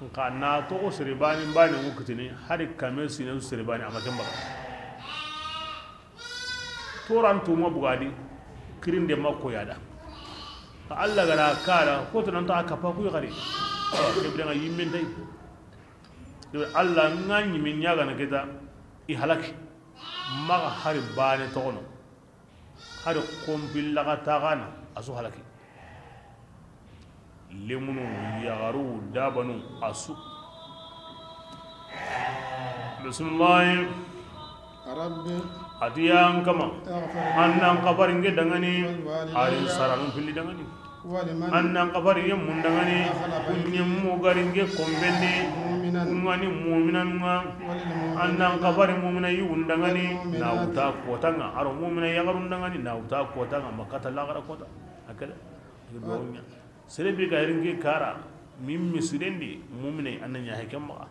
nka na to o serebani mbani ngukutini hari kamel sine serebani amaken baga toran to mo bugadi kirinde makko yada ka alla gara kala ko to nan ta kafa ku gari ibda nga yimmen dai do alla ngani min nyaga na keta i halaki maga hari bane to ono hari kombil laga tagana asu halaki lemunu yagaru dabanu asu bismillah rabbi atiyan kama annan kafarin ge dangani ayin saranun fili dangani annan kafarin ye mun dangani kunye mu garin ge kombende kungani mu'minan nga annan kafarin mu'mina yi undangani na uta kotanga aro mu'mina yagarun dangani na uta kotanga makata lagara kota akala donya serebe ga iringe kara min misirendi mu'mina annan ya hekemma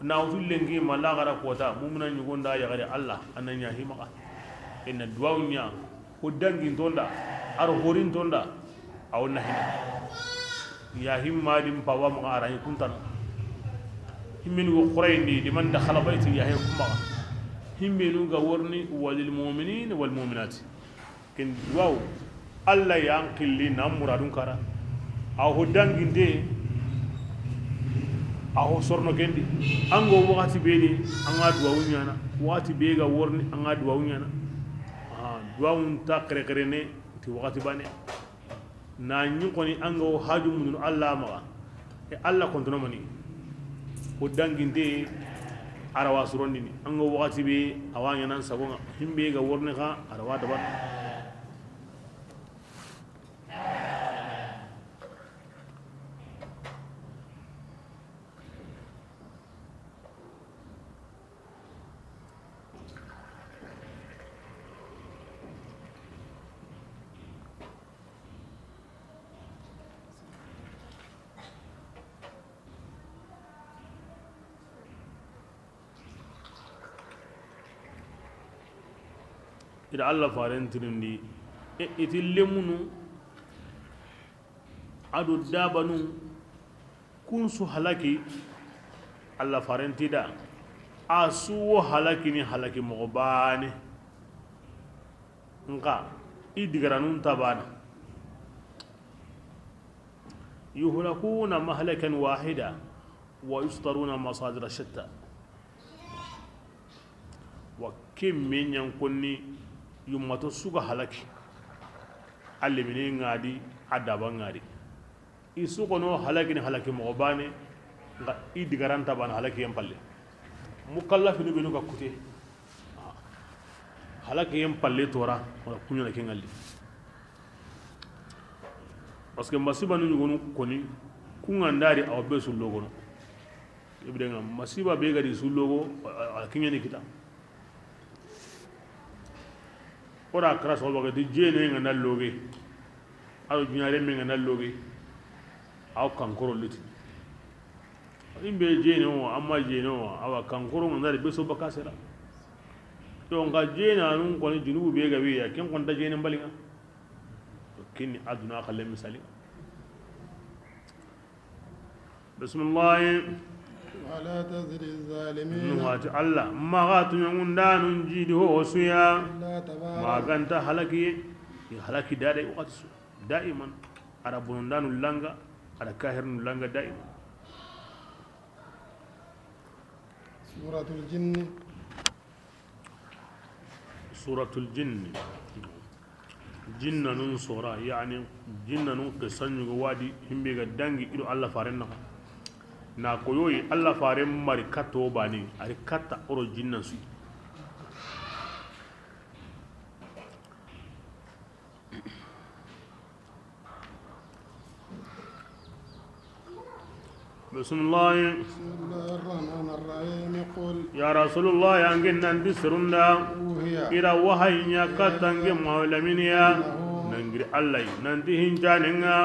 na utulengi malagara kota mu'mina nyugonda ya gari Allah annan ya himaka inna duwanya hudangi tonda aro horin tonda awna hina ya himma dim pawa ma arani kuntana himmin go qurayni liman dakhala bayti ya himma himminu ga warni walil mu'minin wal mu'minat ken duwaw Allah yanqilli namuradun kara aw hudangi de aho sorno kendi ango wakati beni anga duwa unyana wakati bega worni anga duwa unyana duwa unta kere kere ne ti wakati bane na nyukoni ango haju munun Allah ma e Allah kontono mani ko danginde arawa suronni ni ango wakati be awanya nan sabonga himbe ga worni ka arawa dabar ida Allah farentirindi iti lemunu adu dabanu kunsu halaki Allah farentida asu halaki ni halaki mogobane nka idigaranun tabana yuhlakuna mahlakan wahida wa yustaruna masadira shatta wa kim min yankonni yummato suga halaki allimini ngadi adaba ngadi isu kono halaki ni halaki mo bane nga idigaranta ban halaki yam palle mukallafi ni benu ka kute halaki yam palle tora wala kunyo na kengalli parce que masiba nu gonu koni kungandari aw be sul logo no ibdenga masiba be gadi sul logo akinya ni kita ora kras wala di jene nga na loge aw juñare me nga na loge aw kankoro liti imbe jene o amma jene o awa kankoro nga na be so bakasera to nga jene anu ko ni junubu be gabe ya ken kon da jene mbalinga to kinni aduna khalle misali bismillah ولا تزد الظالمين نوات الله ما غات يوندان جيدي هو سيا ما غانتا halaki dai وقت دائما على بوندان لانغا على كاهر لانغا دائما سورة الجن جنن سورة يعني جنن قصن وادي هم بيغدانغي إلو الله فارنا na koyoyi Allah fare mari kato bani ari kata oro jinnan su bismillah ya rasulullah yangin nan disrunda ira wahaynya katange maulaminiya nangiri Allah nanti hinjaninga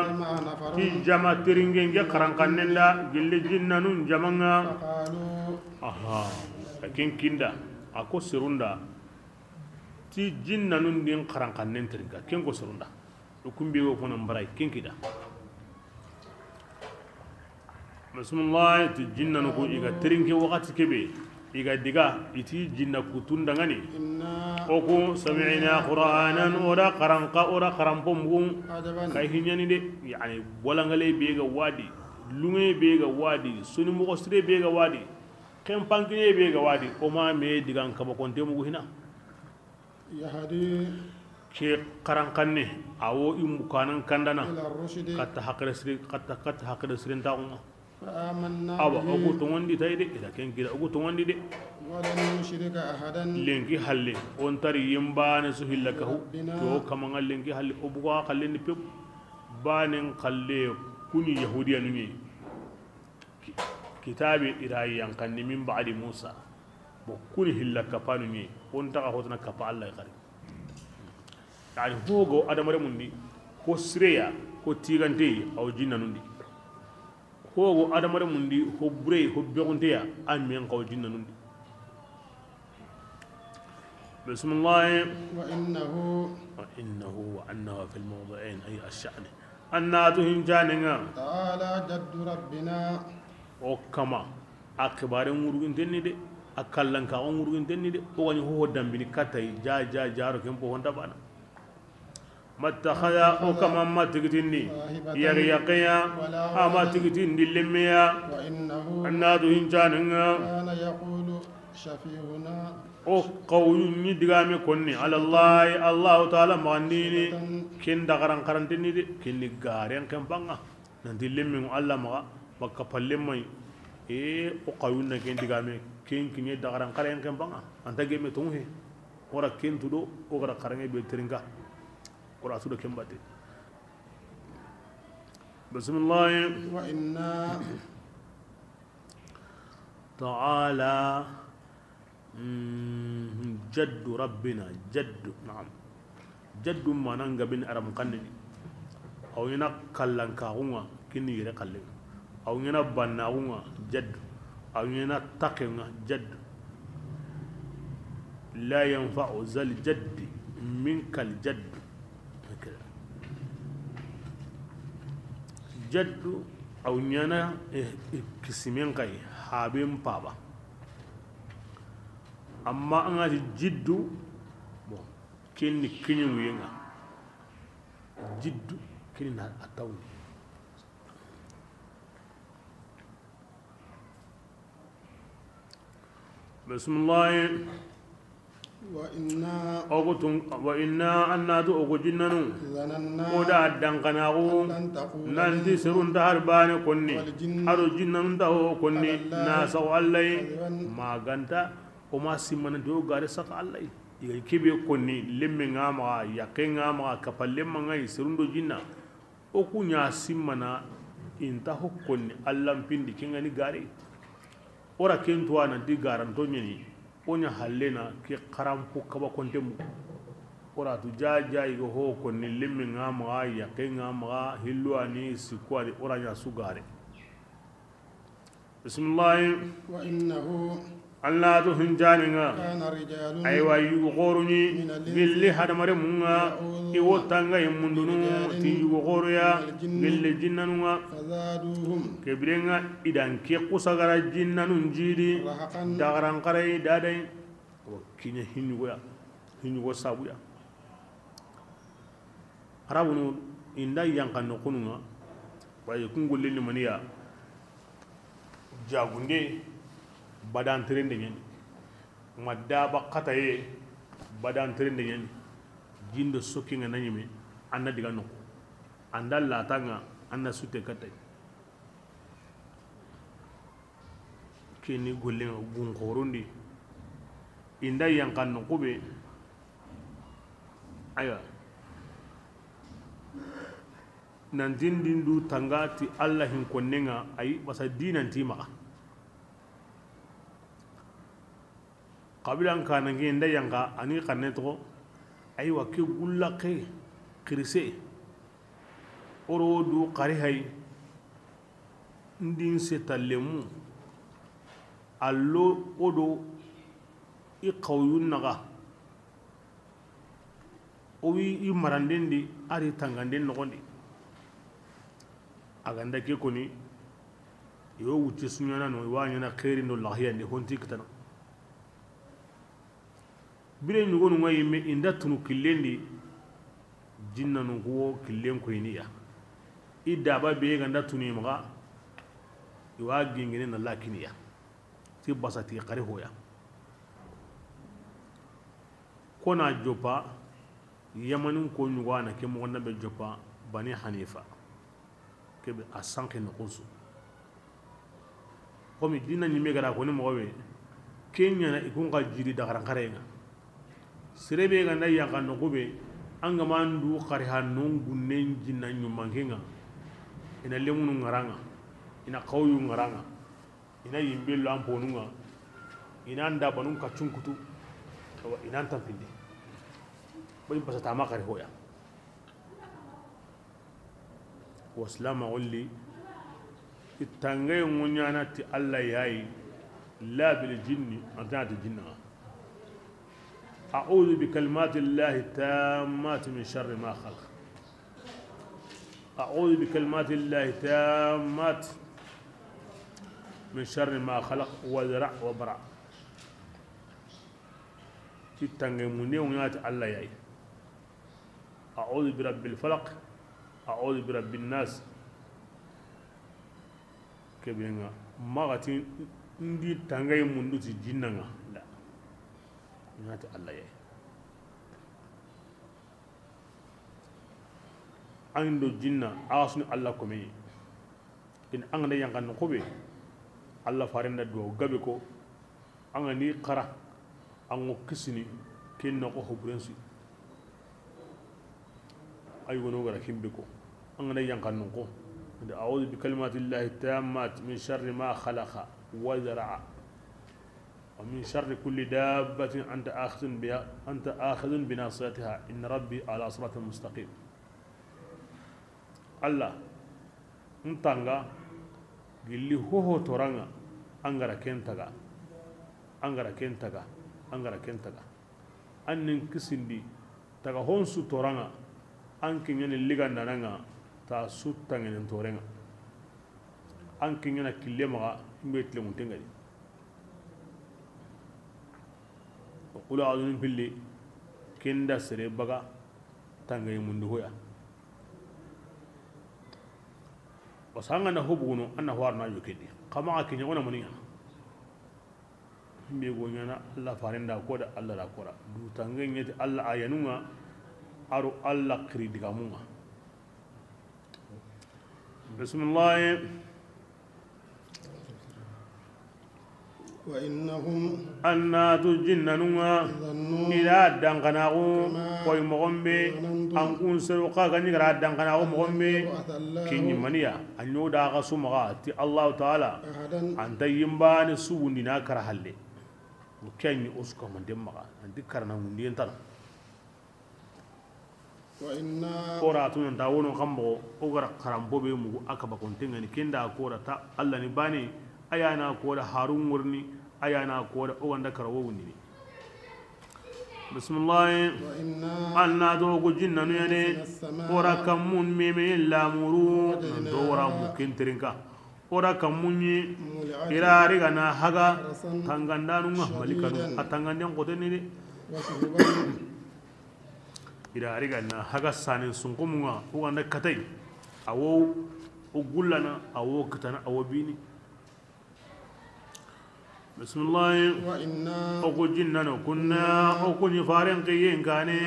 ti jama tiringenge karankannenda gilli jinnanun jamanga aha kin kinda ako sirunda ti jinnanun din karankannen tiringa ken ko sirunda ukumbi wo fona mbaray kin kida bismillah ti jinna nuku iga terinke wakati kebe iga diga iti jinna kutundangani oku sami'na qur'anan ora qarampo mugun kay hinyani de yani bolangale bega wadi lunge bega wadi suni mo sire bega wadi kem pankine bega wadi o ma me digan kaba konte mugu hina yahdi ke qarankanne awo imu kanan kandana katta hakre sire taunga awa ogu tongondi tayde ila ken gida ogu tongondi de walan nushrika ahadan lengi halle on tari yimbane su hillakahu to kamanga lengi halle obuga khalle ni pep banen khalle kuni yahudiya nuni kitabe irayi yankandi min ba'di musa bo kuni hillaka panu ni on taka hotna kapa allah khari yani hogo adamare mundi ko sireya ko tigante aw jinna nundi hogo adamare mundi ho bure ho begonteya amen qaw jinna nundi bismillah wa innahu وأنه في الموضعين أي الشأن أناتهم جاننا تعالى جد ربنا وكما أكبر مرغين تنيد أكلن كأو مرغين تنيد وأني هو دم بني كتاي جارو كم بهون تبانا ما اتخذ وكما ما تكتني يغيقيا أما تكتني للميا أناتهم جاننا كان يقول شفيهنا o qawni digame konni ala allah taala magandini ken dagaran karantini de ken ni garen kan banga nanti lemmi allah maga bakka pallem mai o qawna ken digame ken kinye dagaran karen kan banga anta geme to he ora ken tudo o gara karange be teringa ora tudo ken batte bismillah wa inna ta'ala جد ربنا جد نعم جد ما نانغا بين ارم كانني او ينا كالان كاغونغا كيني يري كالين او ينا باناغونغا جد او ينا تاكينغا جد لا ينفع ذا الجد منك الجد هكذا جد او ينا كسمين كاي حابين بابا amma an gaji jiddu bon kenni kinyin wiyenga jiddu kinni na atawu bismillah wa inna annatu ogujinnanu oda dankanaku nanti serunta harbane konni aro jinnanu taho konni nasaw allai maganta o ma simmana do gare saka allah iga kebe konni lemme ngama yakke ngama kapallem ngai serundo jinna o kunya simmana inta hokkonni allah pindi kingani gare ora kento ana di garanto nyeni onya hallena ke qaram fu kaba kontem ora tu jaja iga ho konni lemme ngama yakke ngama hillu ani sikwari ora nya sugare bismillah wa innahu Allah tu hinjaninga aywa yugo goruni gilli hadamare munga iwo tanga yimundunu ti yugo goroya gilli jinnanunga kebrenga idan ke kusagara jinnanun jidi dagaran qarai dadai kinya hinyugo sabuya arabunu inda yankan kununga waye kungulli ni maniya jagunde badan terende nyani madda bakata ye badan terende nyani jindo sokinga nanyime anna diga no anda latanga anna sute katay kini golle gun khorondi inda yankan no kube aya nantin dindu tangati allah hin konnenga ay basa dinan tima qabilan kanange nda yanga ani kanne to ay wakke gullaqe kirise oro du qari hay ndin setallemu allo odo i qawyun naga o wi i marandendi ari tanganden nogondi aganda ke koni yo wuti sunyana no wa nyana khairi no lahiya ni honti kitana bire nyugo no ngayi me inda tunu killendi jinna no go killen ko iniya idda ba be ganda tuni maga iwa gingine na lakiniya ti basati qari hoya kona jopa yamanin ko nyugo na ke mo na be jopa bani hanifa ke be asanke no kunsu komi dina nyime gara ko ni mo we kenya na ikun ga jiri da karankarenga sirebe ga na yanga no gobe anga mandu qari hanun gunnen jinna nyumangenga ina lemunu ngaranga ina qawyu ngaranga ina yimbe lamponunga ina nda banun ka chunkutu to ina tampinde boy basata ma qari hoya waslama ulli itangay ngunyana ti alla yayi la bil jinni antati jinna a'udhu bi kalimati llahi tammati min sharri ma khalaq a'udhu bi kalimati llahi tammati min sharri ma khalaq wa zara' wa bara itangay munne ngunyana ti alla yayi a'udhu bi rabbil falaq a'udhu bi rabbin nas kebenga magati ndi tangay mundu ti jinnanga la nyata alla ye ando jinna asuni alla ko me in angana yangan ko be alla farenda do gabe ko angani qara ango kisini kenno ko hobrensi ay wono gara kimbe ko angana yangan ko أعوذ بكلمات الله التامات من شر ما خلق وزرع ومن شر كل دابة أنت آخذ بناصيتها إن ربي على صراط مستقيم الله نتانغا قل هو تورانغا أنغرا كنتغا أن ننكسندي تغا هونسو تورانغا أنك ين اللغة نانغا ta suttangenen torenga an kinyana kille maga imbe tle muntengadi qul a'udhu billi kenda sere baga tangay mundu hoya wasanga na hobuno anna warna yukedi kama akinya ona muniya imbe go nyana Allah farenda ko da Allah da kora du tangay nyeti Allah ayanunga aru Allah kridigamunga بسم الله وإنهم أنا تجننوا إلى دنقناه كوي مغمبي أنكون سرقا كني غرا دنقناه مغمبي كيني منيا أنيو داغا سمغا تي الله تعالى أنت يمبان سوندنا كرهالي وكاني أسكو من دمغا أنت كرنا مندين ترى kora tun da wono kambo ogara karambo be mu akaba kontenga ni kenda kora ta Allah ni bani ayana kora harun wurni ayana kora oganda karawo wuni bismillah anna do go jinnanu yane kora kamun meme lamuru do wara mu kenterinka kora kamunyi ira riga na haga tangandanu malikanu atanganden kotenni ira riga na haga sanin sunkumunga uganda katai awo ugullana awo katana awo bini bismillah oku jinnano kunna oku nifaren qiyin kane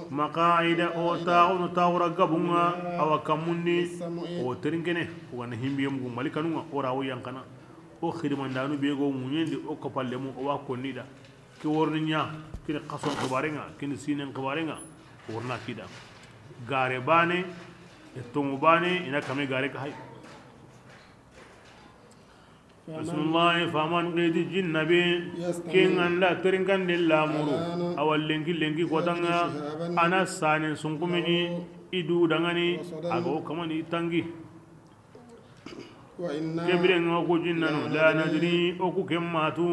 maqaida o taunu tawra gabunga awa kamunni o terinkene uganda himbiyem gu malikanunga ora wo yankana o khidmandanu bego munyendi o kopallemu o wa konnida ki worninya ki qason kibarenga ki sinen kibarenga ورنا كده غارباني التومباني إنا كمي غارك هاي بسم الله فمن قيد الجنبي كين أن لا ترنكن للامرو أول لنكي قطعنا أنا سانين سنكمني إدو دعاني أغو كمان يتانجي كبرين أكو جنانو لا ندري أكو كماتو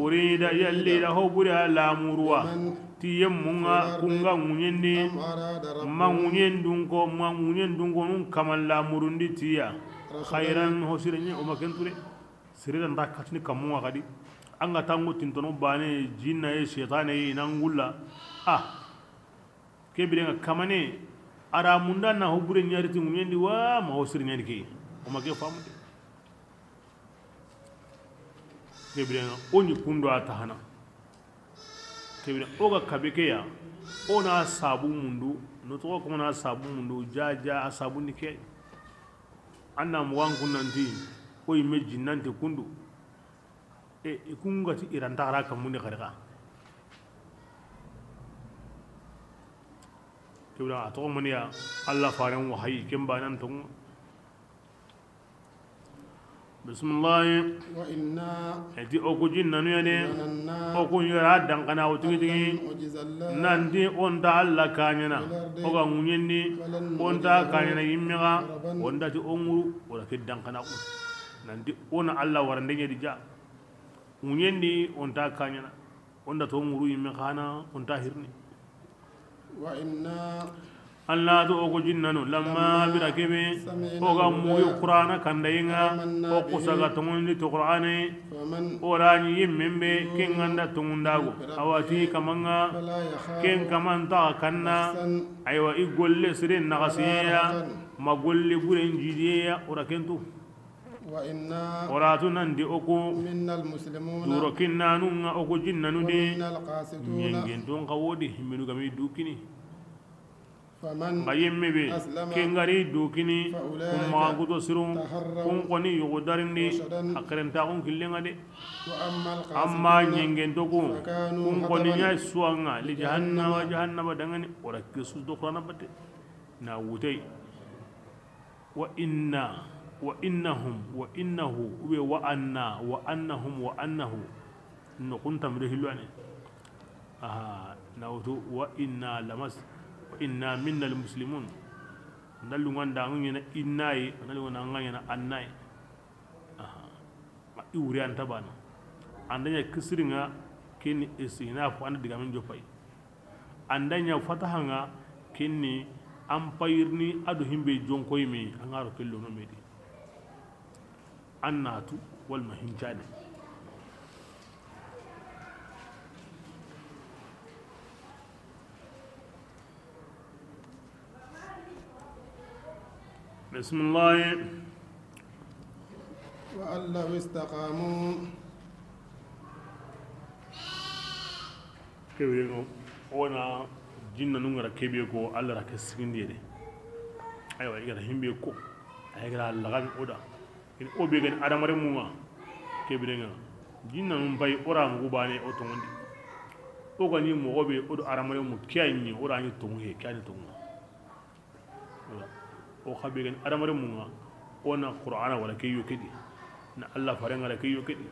أريد يلي له برا لامروا tiyem munga kunga munyendi ma munyendunko nun kamal la murundi tiya khairan ho sirenya o makenture siriran da katni kamu ngadi anga tangu tintono bane jinna e shaytan e nangulla kebirenga kamane ara munda na hobure nyariti ngumendi wa ma ho sirenya ke o make famu kebirenga oni kundo atahana kebirenga oga kabekeya ona sabu mundu no to ko na sabu mundu jaja sabu nike anna muwangu nanti o yimme jinnante kundu ikungati irantara kamunde kharika kibra ato moniya Allah faran wahayi kemba nan tong bismillah wa inna eti o ko jinnanu yane o ko yara dankana o tigi nanti onta Allah kanyana o ga munyendi onta kanyana yimmega onda ti omuru wala ke dankana ko nanti ona Allah warande nyedi ja munyendi onta kanyana onda to omuru yimme khana onta hirni wa inna Allah to ko jinnanu lamma birakebe o ga muyu qur'ana kandayinga o kusaga tumundi to qur'ane o rani yimmembe ken anda tumundago awati kamanga ken kamanta kanna aywa igolle sirin nagasiya magolle buren jidiya ora kentu wa inna oratu nandi oko minnal muslimuna duro kinnanu nga oko jinnanu de minnal qasituna nyengen ton kawodi himenu gami dukini faman bayemme be kengari dukini kuma gudo sirum kun koni yugodarindi akarenta kun killenga de amma nyengen toku kun koni nya suanga li jahannama dangani ora kisus do qur'ana batte na wutai wa inna wa innahum wa innahu wa anna wa annahum wa annahu no kuntam rehilwane nawtu wa inna lamas wa inna minnal muslimun ndalu nganda ngena innai ndalu ngana annai ma iwri anta bana andanya kisringa kini istinaf anda diga men jopai andanya fatahanga kini ampayirni adu himbe jonkoy mi angaro kello no medi annatu wal mahinjani بسم الله وأن لو استقاموا كيف وانا جنة نغرا كيبيكو الله راك سكندي ايوا يغرا هيمبيكو ايغرا لغان اودا in obe gan adamare munga kebirenga jinna mun bay ora ngubane o tongondi o gani mo obe o aramare mu kyanyi ora ni tongue kyani tonga o khabe gan adamare munga ona qur'ana wala kayo kedi na Allah farenga la kayo kedi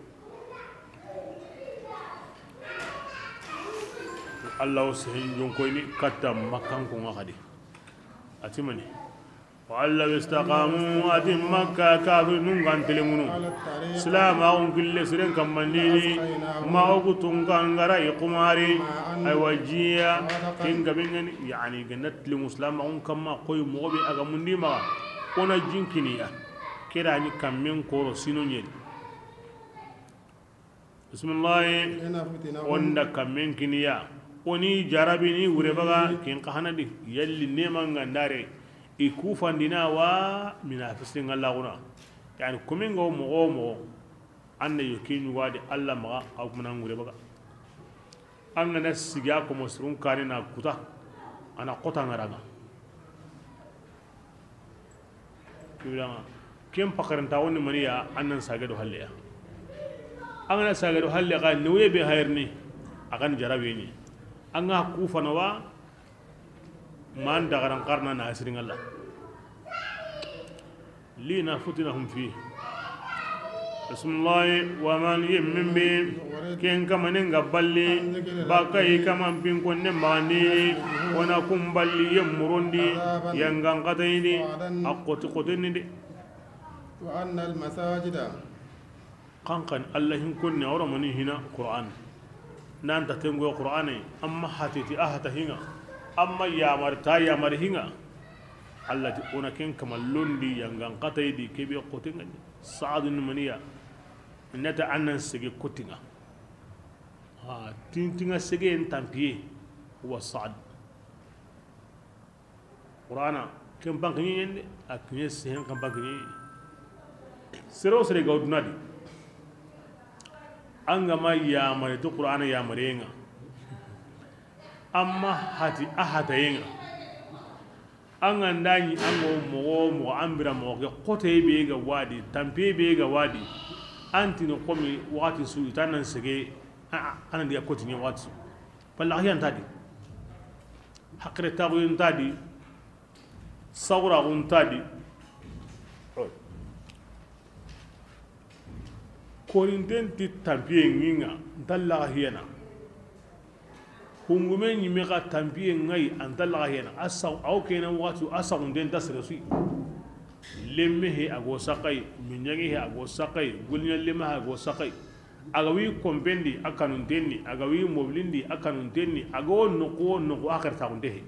Allah sahin jonko ni katta makkan ko ngadi atimani وعلى استقاموا أتم مكة كافر نونغان تلمونو سلام أون كل سرين كمانيني ما أقولون كان غراي قماري أي وجيا كين كبيني يعني جنت لمسلم أون كما قوي مغبي أغمندي ما أنا جنكنيا كراني كمين كورو سينونيل بسم الله وندا كمين كنيا وني جربيني وربا كين كهانا دي يلي نيمان غنداري ikufandina wa minafisin Allah guna yani kumin go mo anna yokinu wadi Allah ma aw kunan gure baga an na siga ko musrun kanina kuta ana kota ngaraga kibirama kem pakaranta woni maniya annan sagado halle an na sagado halle ga nuye be hayrni akan jarabe ni an ga kufana wa man dagaran qarna na asirin Allah lina futinahum fi bismillah wa man yimmin bi ken kamanin gaballi bakai kaman pin konne mani wana kumballi yamrundi yangan qataini aqoti qotini de wa anna al masajida qanqan allahin kunni awramani hina qur'an nan ta tengo qur'ani amma hatiti ahata hinga amma yamar hinga Allah ti ona ken kama londi yangan qatay di kebe qotinga saadu maniya nata annan sege qotinga ha tintinga sege en tampiye wa saad qur'ana ken bank nyende ak nyes hen kan bank nyi sero sere gawdunadi anga ma ya mare to qur'ana ya marenga amma hati ahatayenga anga ndani ango mo ambira mo ke qote be ga wadi tampe be ga wadi anti no komi wati su tanan sege ana dia koti ni wati palla hiyan tadi hakre tagu yin tadi sawra un tadi korintenti tampe nginga dalla hiyana hungume ñime xa tampiye ngay anta laxa hena aw kena waxatu a saxunden ta sere suy lemme he ago saqay miñange he ago saqay gulña lema he ago saqay aga wi kompendi a kanuntenni aga wi moblindi a kanuntenni aga wo noqu a xertaxunte he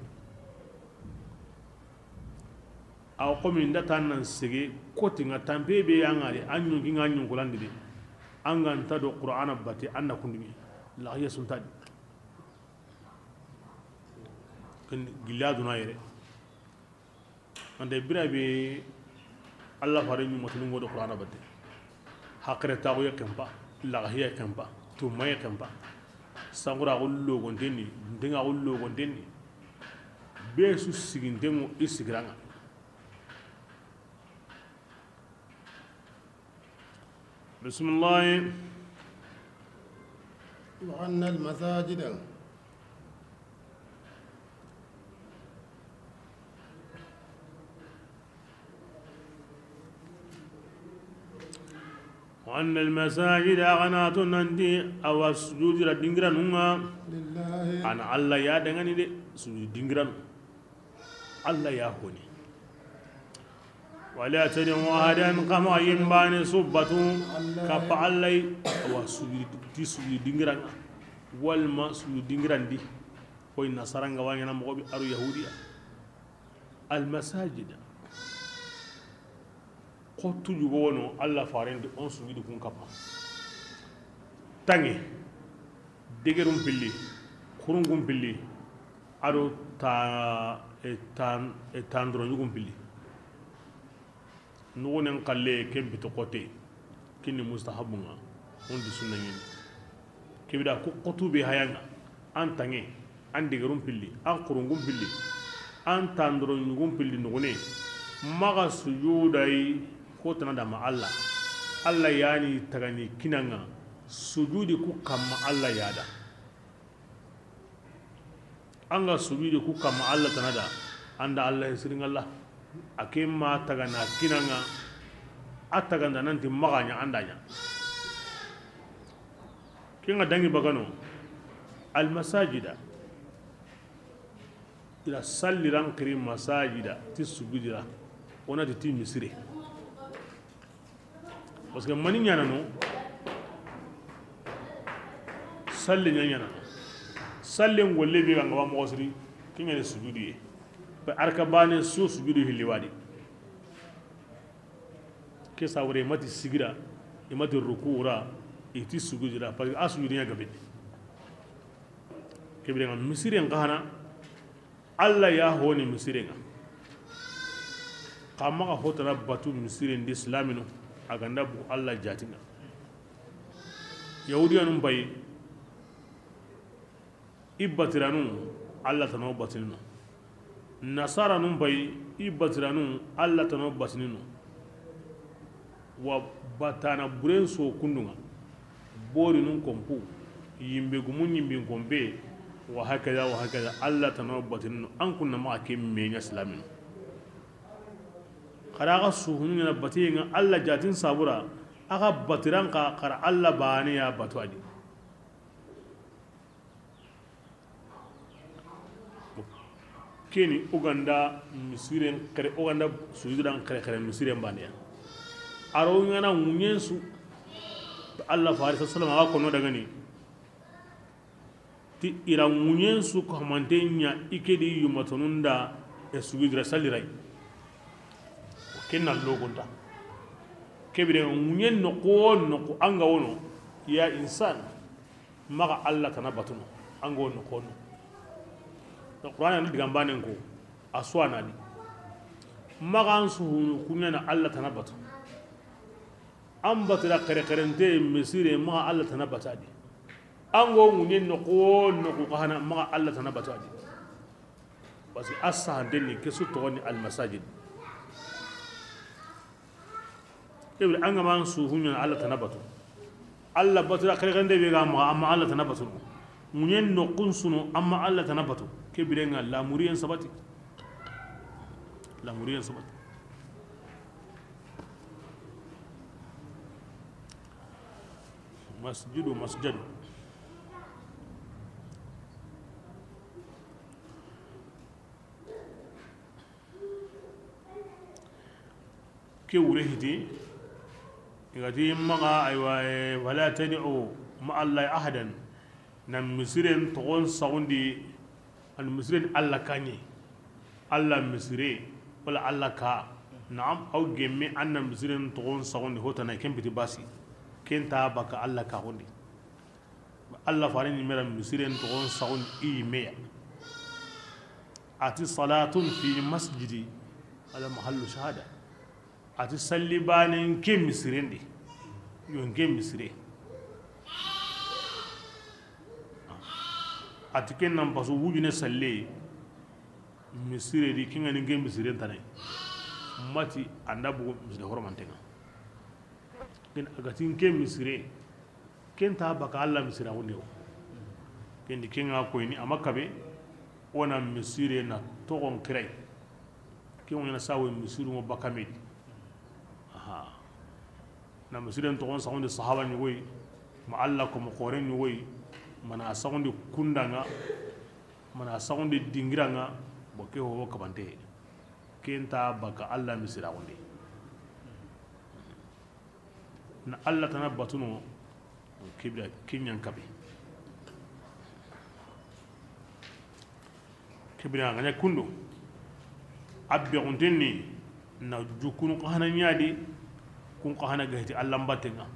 aw komi ndata nan sege kotinga tampiye be yangari a ñunkinga ñunkulandi de a nganta do qur'ana bate a na kundingi laxiye suntadi kan giladuna yere ande bira be Allah fare ñu matu ngodo qur'ana badde hakre tawo yakempa la hiya kempa to may kempa sangura ullo gondeni ndinga ullo gondeni be su sigindemo isigranga bismillah wa anna al masajida وأن المساجد أغنات نندي أو سجود الدينغران لله أنا الله يا دعاني دي سجود الدينغران الله يا هوني ولا تدعوا أحدا كما ينبان سبته كفى الله أو سجود الدينغران والما سجود الدينغران دي وإن نصران غوانينا مغوبي أرو يهودية المساجد qotu jugo wono alla farende on sugidu kun kappa tangi degerum pilli kurungum pilli ado ta etandro yugum pilli nugonen kalle kembi to kote kinni mustahabunga on di sunna ngin kibida ku qotu be hayanga an tangi an degerum pilli an kurungum pilli an tandro yugum pilli nugone maga sujudai ko tana da ma Allah yani tagani kinanga sujudi ku kamma Allah yada anga sujudi ku kamma Allah tana da anda Allah sirin Allah akemma tagana kinanga ataganda nanti maganya andanya kinga dangi bagano al masajida ila salliran kirim masajida ti sujudira ona ti misire parce que mani ñana no salle ñana salle ngolle be nga mo siri ki ngene sujudi ba arka bane so sujudu hilli wadi ke sawre mati sigira e mati rukura e ti sujudira parce que asujudi nya gabe ke bi nga misire ngana alla ya honi misire nga kama ka hotara batu misire ndi islamino aganda bu Allah jatinga yahudiyanum bay ibbatiranu Allah tano batinino nasara num bay ibbatiranu Allah tano batinino wa batana burenso kundunga bori nun kompu yimbe gumun yimbe kombe wa hakaza Allah tano batinino an kunna ma ke menya islamin karaga suhunu na batinga Allah jatin sabura aga batiran ka kara Allah bani ya batwadi keni uganda misiren kare uganda sujudan kare misiren bani ya aro ngana munyensu Allah farisa sallama ga kono daga ni ti ira munyensu ko mantenya ikedi yumatonunda e sujudra salirai kenna logonta kebire nyen no ko anga wono ya insan maga Allah kana batuno anga wono ko no Qur'an ni digambane ko aswana di maga ansu kunya na Allah kana batu am batira kare karente misire maga Allah kana batadi ango nyen no ko kana maga Allah kana batadi basi asa denni kesu to ni al masajid kebir anga man su hunya Allah tanabatu Allah batira kare gande be ga amma Allah tanabatu munyen no kunsuno amma Allah tanabatu kebir nga la muriyan sabati masjid ke wure hiti igati maga aywa wala tad'u ma Allah ahadan nam misren togon saundi an misren Allah kanye Allah misre wala Allah ka na'am aw gemme anna misren togon saundi hotana kempiti basi kenta baka Allah ka hondi Allah farini mera misren togon saundi imeya ati salatun fi masjidi ala mahallu shahada ati salli banin ke misirin di yon ke misire ati ken nan basu wuju ne salle misire di kinga ni ke misirin tanai mati anda bugu misire hormantenga ken agatin ke misire ken ta baka Allah misira wonde o ken di kinga ko ni amakabe wona misire na togon kirai ken wona sawo misiru mo bakamedi na misiren togon sagundi sahaba ñugoyi ma Allah ko mo koren ñugoyi mana sagundi kundanga mana sagundi dingiranga bo ke ho kabante kenta baka Allah misira gonde na Allah tana batuno kibra kinyan kabe kibra nganya kundo abbe gondeni na jukunu ko hanan yaadi kun ko hana gahti Allah mbatenga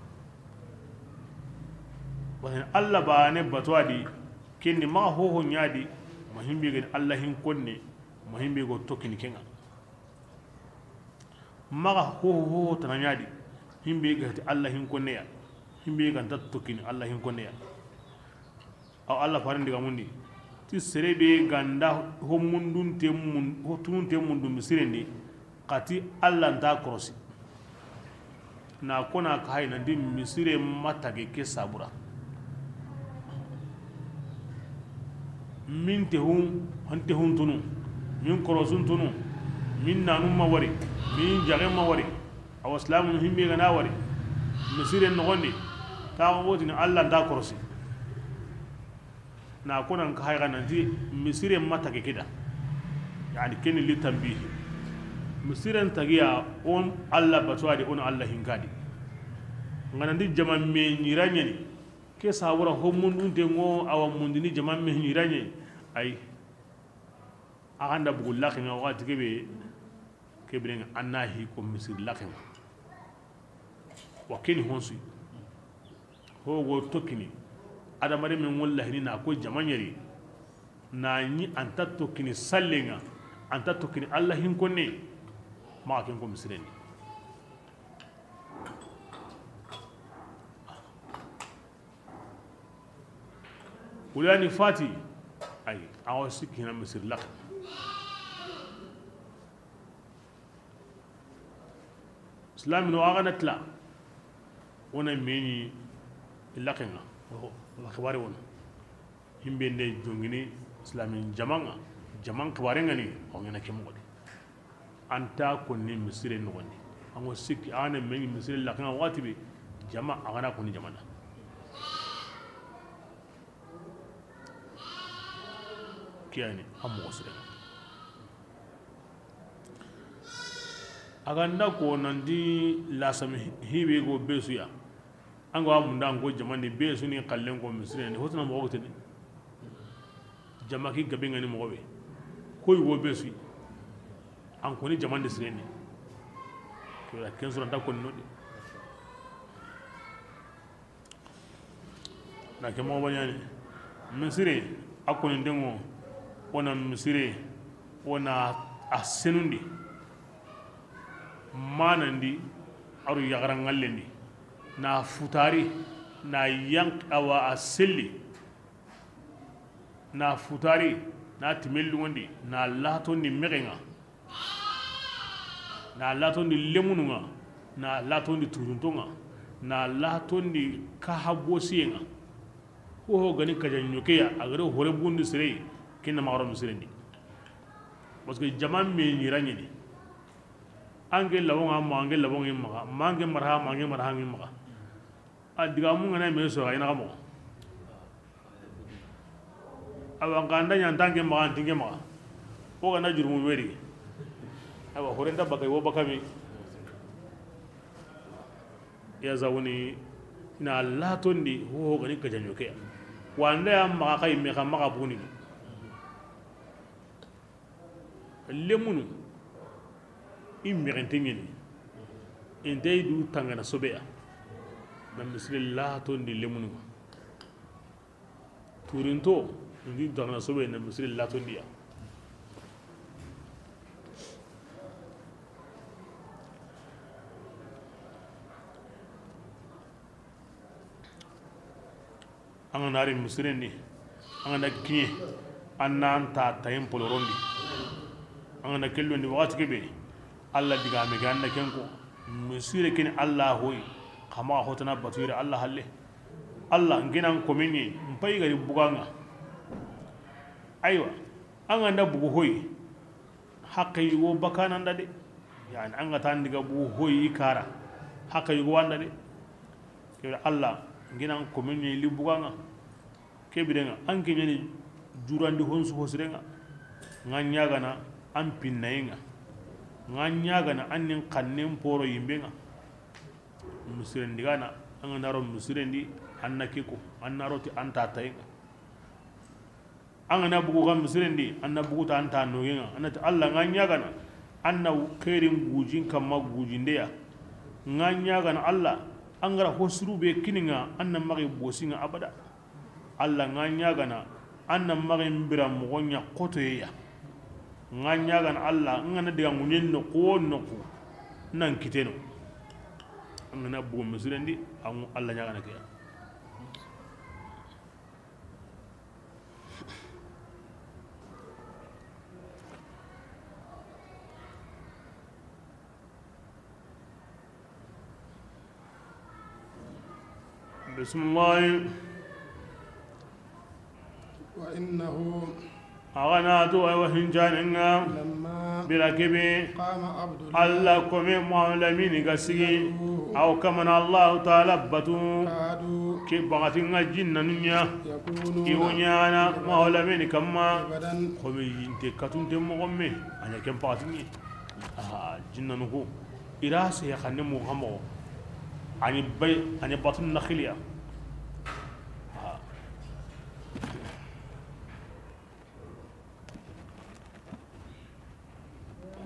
wahen Allah ba ne batwadi kinni ma ho ho nyaadi ma himbe gen Allah hin konne ma himbe go tokkini kenga ma ho tan nyaadi himbe gahti Allah hin konne ya himbe gan tat tokkini Allah hin konne ya aw Allah faran diga mundi ti serebe ganda ho mundun temun ho tunun temun dum sirendi qati Allah nda krosi na kona ka hayna di misire matage ke sabura min te hun hante hun tunu min korosun tunu min nanum mawari min jage mawari aw islamu himbe gana wari misire no gonde ta wodi ni Allah da korosi na kona ka hayna di misire matage kida yani ken li tambihi misiren tagiya on Allah batwadi on Allah hinkadi nganandi jama me nyiranye ke sawura homun unte ngo awa mundini jama me nyiranye ay aganda bugul lakin wati kebe annahi ko misir lakin wakini honsi ho go tokini adamare men wallahi ni na ko jama nyeri na ni anta tokini sallenga anta tokini Allah hinkonne ma ken ko misireni ulani fati ay aw sikina misir lak islam no aganat la wona meni lakenga la khibari wona himbe ne jongini islamin jamanga jamang khibari ngani o ngena kemo anta konni misire nogoni ango sikki ane mengi misire la kan watibi jama agana konni jamana kiyani ammo sire aganda ko nandi la sami hibe go besuya ango amunda ngo jamani besu ni kallen ko misire ni hotna mo gote jama ki gabe ngani mo gobe koy go besu an koni jaman de sireni ke ken sura ta ko nodi na ke mo banyani misire akoni ndengo wona misire wona asenundi manandi aru yagara ngallendi na futari na yank awa aselli na futari na timellu ngondi na latondi megenga na latondi lemununga na latondi turuntonga na latondi kahabosiyenga ho gani kajanyokeya agare hore bundu sire kinna mawro musirendi parce que jaman me nyiranye ni ange lawonga mo ange lawonga ma mange marha mange marha ngi ma adiga mu ngana me so ayna mo awa nganda nyantange ma antinge ma o gana jurmu weri awa horenda bakay wo bakami ya zawuni na latondi ho gani kajanyokeya wanda ya ma kay me ka maka buni lemunu immerentengeni indey du tangana sobeya na misri latondi lemunu turinto ndi tangana sobe na misri latondi ya anga nari misri ni anga na kinye annan ta tayin polorondi anga na kello ni wakati kebe alla diga me ganna kenko misire ken alla hoy kama hotana batire alla halle alla nginan ko minni mpay gari buganga aywa anga nda bugu hoy haqqi wo bakana ndade yani anga tan diga bugu hoy kara haqqi wo wanda de kebe alla nginan ko minni li buganga kebirenga anke nyani jurandi honsu hosirenga nganya gana an pinnayenga nganya gana annin kannen poro yimbenga musirendi gana an naro musirendi annakiko annaroti anta tayenga an na bugu ga musirendi anna bugu ta anta noyenga anata alla nganya gana anna kerin gujin kamma gujindeya nganya gana alla angara hosru be kininga anna magi bosinga abada alla nganya gana anna magi mbira mogonya kotoyeya nganya gan alla ngana diga ngunyen no ko no ko nan kiteno ngana bu musulendi am alla nyaga nakaya bismillah wa innahu أغناتو وهنجاننا لما بركبي قام عبد الله كمي معلمين قسي أو كمن الله تعالى بتو كادوا كي بغتنا جنة نيا يكونون إيونيانا معلمين كما أبدا كمي ينتي كتون تمغمي أنا كم بغتني جنة نهو إراسي يخني مغمو أني بطن نخليا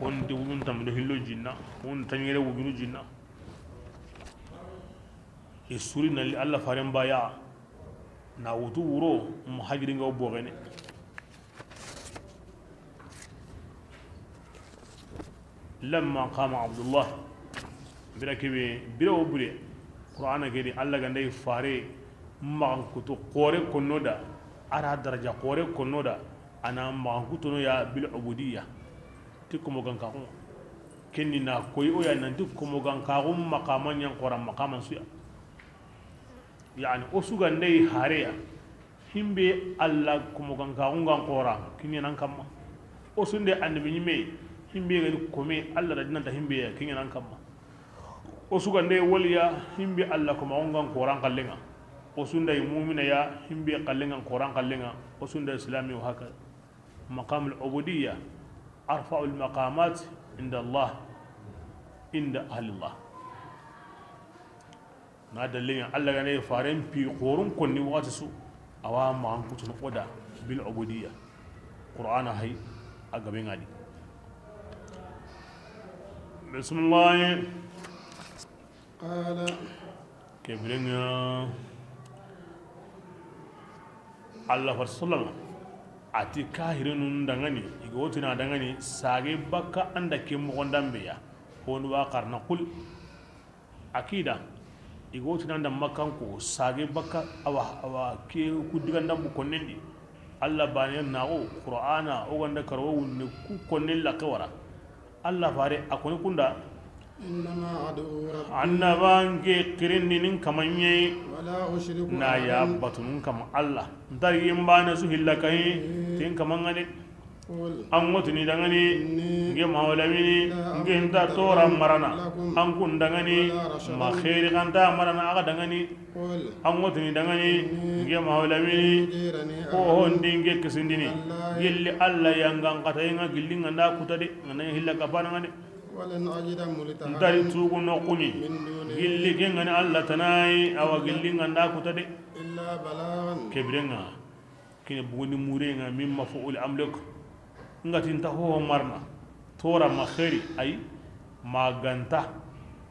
wonde wulun tamdo hillo jinna won tanyere wugunu jinna e suri nali alla faren baya na wutu wuro muhajiri ngaw bogene lamma qama abdullah birakibe birawo bure qur'ana gedi alla gande fare mankuto qore konoda ara daraja qore konoda ana mankuto no ya bil ubudiyya tikkumo ganka ko kenni na koy o ya nan tikkumo ganka ko maqaman yan qoran maqaman suya yani o suga ndey hareya himbe alla kumo ganka ko ngan qora kinni nan kamma o sunde annabi nyime himbe gani kome alla da dinanta himbe ya kinni nan kamma o suga ndey waliya himbe alla kuma ngan qoran kallenga o sunde mu'mina ya himbe kallenga qoran kallenga o sunde islami wa haka maqam al-ubudiyya أرفع المقامات عند الله عند أهل الله نادى اللي الله غني فارن في قرون كوني واتسو أوام ما أنكتون قدا بالعبودية قرآن هاي أقبين علي بسم الله قال كبرنا الله فرسلم ati kahirinun dangani igotina dangani sage bakka anda ke mogondam beya honu wa qarna qul akida igotina ndam makkan ko sage bakka awa ke kudigandam bu konnendi Allah bani nawo qur'ana o gonda karwo wunne ku konnel la kawara Allah fare akoni kunda إنما أدعو ربي annabange kirindinin kamanye ولا أشرك na ya batunun kama Allah ndar yimbana su hillakai tin kamangane قل an mutuni dangani nge mawlamini nge nda tora marana an kun dangani ma khairi kanta marana aga dangani قل an mutuni dangani nge mawlamini جيرني ko hondi nge kisindini yelli Allah yangan kata yanga gillinga nda kutade ngana hillaka panangane ولن أجد ملتحدا ndari tugu nokuni من دونه gilli kengani Allah tanai awa gillinga nda kutade إلا بلاغا kebirenga kine buguni murenga min mafuul amlek ngati nta ho marna tora ma khairi ay maganta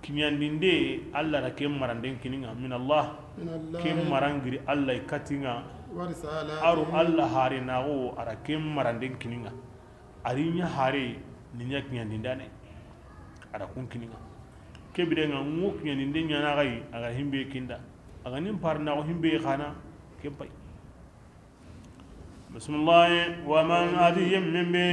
kinyandinde Allah ra kem maranden kininga min Allah من kem الله marangiri Allah katinga ورسالاته aru Allah hari nago ara kem maranden kininga arinya hari ninya kinyandindane ara kun kininga kebirenga nguk kinyandinde nyana gai aga himbe kinda aga nim parna ko himbe khana kempai bismillah wa man adi yemmen be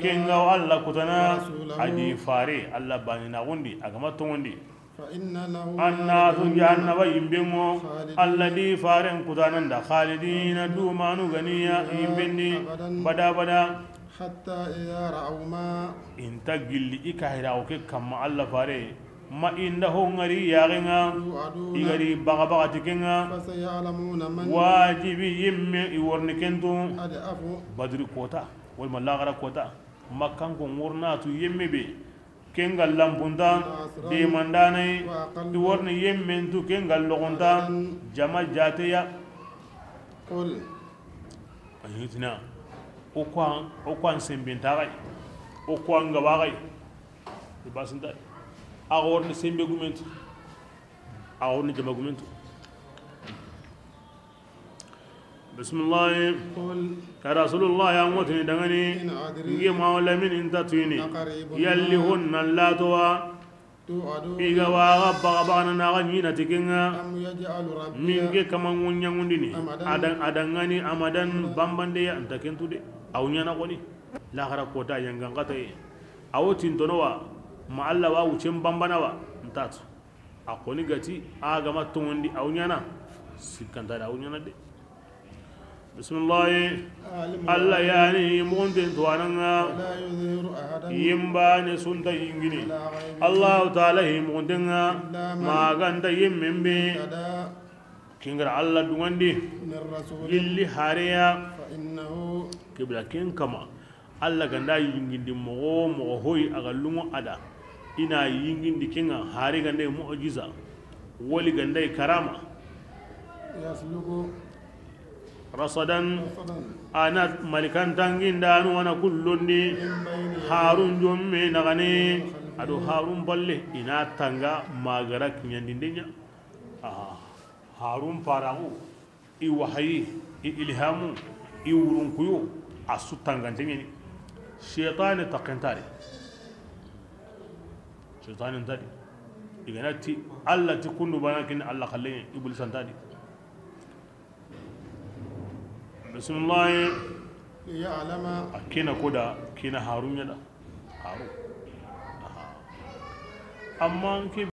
kenga Allah kutana adi fare Allah bani na gondi aga matongondi فإن له anna tu jahannaba yimbemo alladhi faren kutananda khalidina dumanu ganiya yimbendi bada bada حتى إذا رأوا ما inta gilli ikahira o ke kamma Allah fare ma inda ho ngari yagenga يوعدون igari baga baga tikenga فسيعلمون من wajibi yimme iworni kento أدعف badri kota wal malagara kota makkan ko ngurna tu yemme be kengal lampunta de mandanai iworni yemme tu kengal logonta jama jateya قل ayitina o kwan sembenta gai o kwan gaba gai ibasinta agorni sembe gumentu agorni jama gumentu bismillah قل ya rasulullah ya mutuni dangani إن أدري ngi mawla min inta tuini أقريب yalli hunna latowa توعدون iga waga baga baga na ga nyina tikenga أم يجعل ربي minge kama ngunya ngundini adangani amadan bambande ya antakentude awnya na koni la gara kota yanga ngata e awotin tonowa ma alla wa wucem bambana wa ntatu akoni gati aga matongondi awnya na sikanta da awnya na de bismillah عالم alla yani munde tuananga لا يظهر أحدا yimba ne sunta yingini على غيب Allah ta'ala himundenga maganda yimmembe هدى kingra Allah dungandi من الرسول gilli hariya فإنه kibla ken kama Allah ganda yingindi mogo hoy aga lungo ada ina yingindi kenga hari ganda mu'jiza wali ganda karama يسلك rasadan رصدا ana malikan tanginda anu wana kullundi من بين harun jomme nagane ado harun balle ina tanga magara kinyandindenya harun paragu i wahayi i ilhamu i wurunkuyo asu tangantengeni shaytan taqentari shaytan tadi iganati alla tikunu banakin alla khalle iblis antadi bismillah ليعلم akina koda kina harun yada harun amma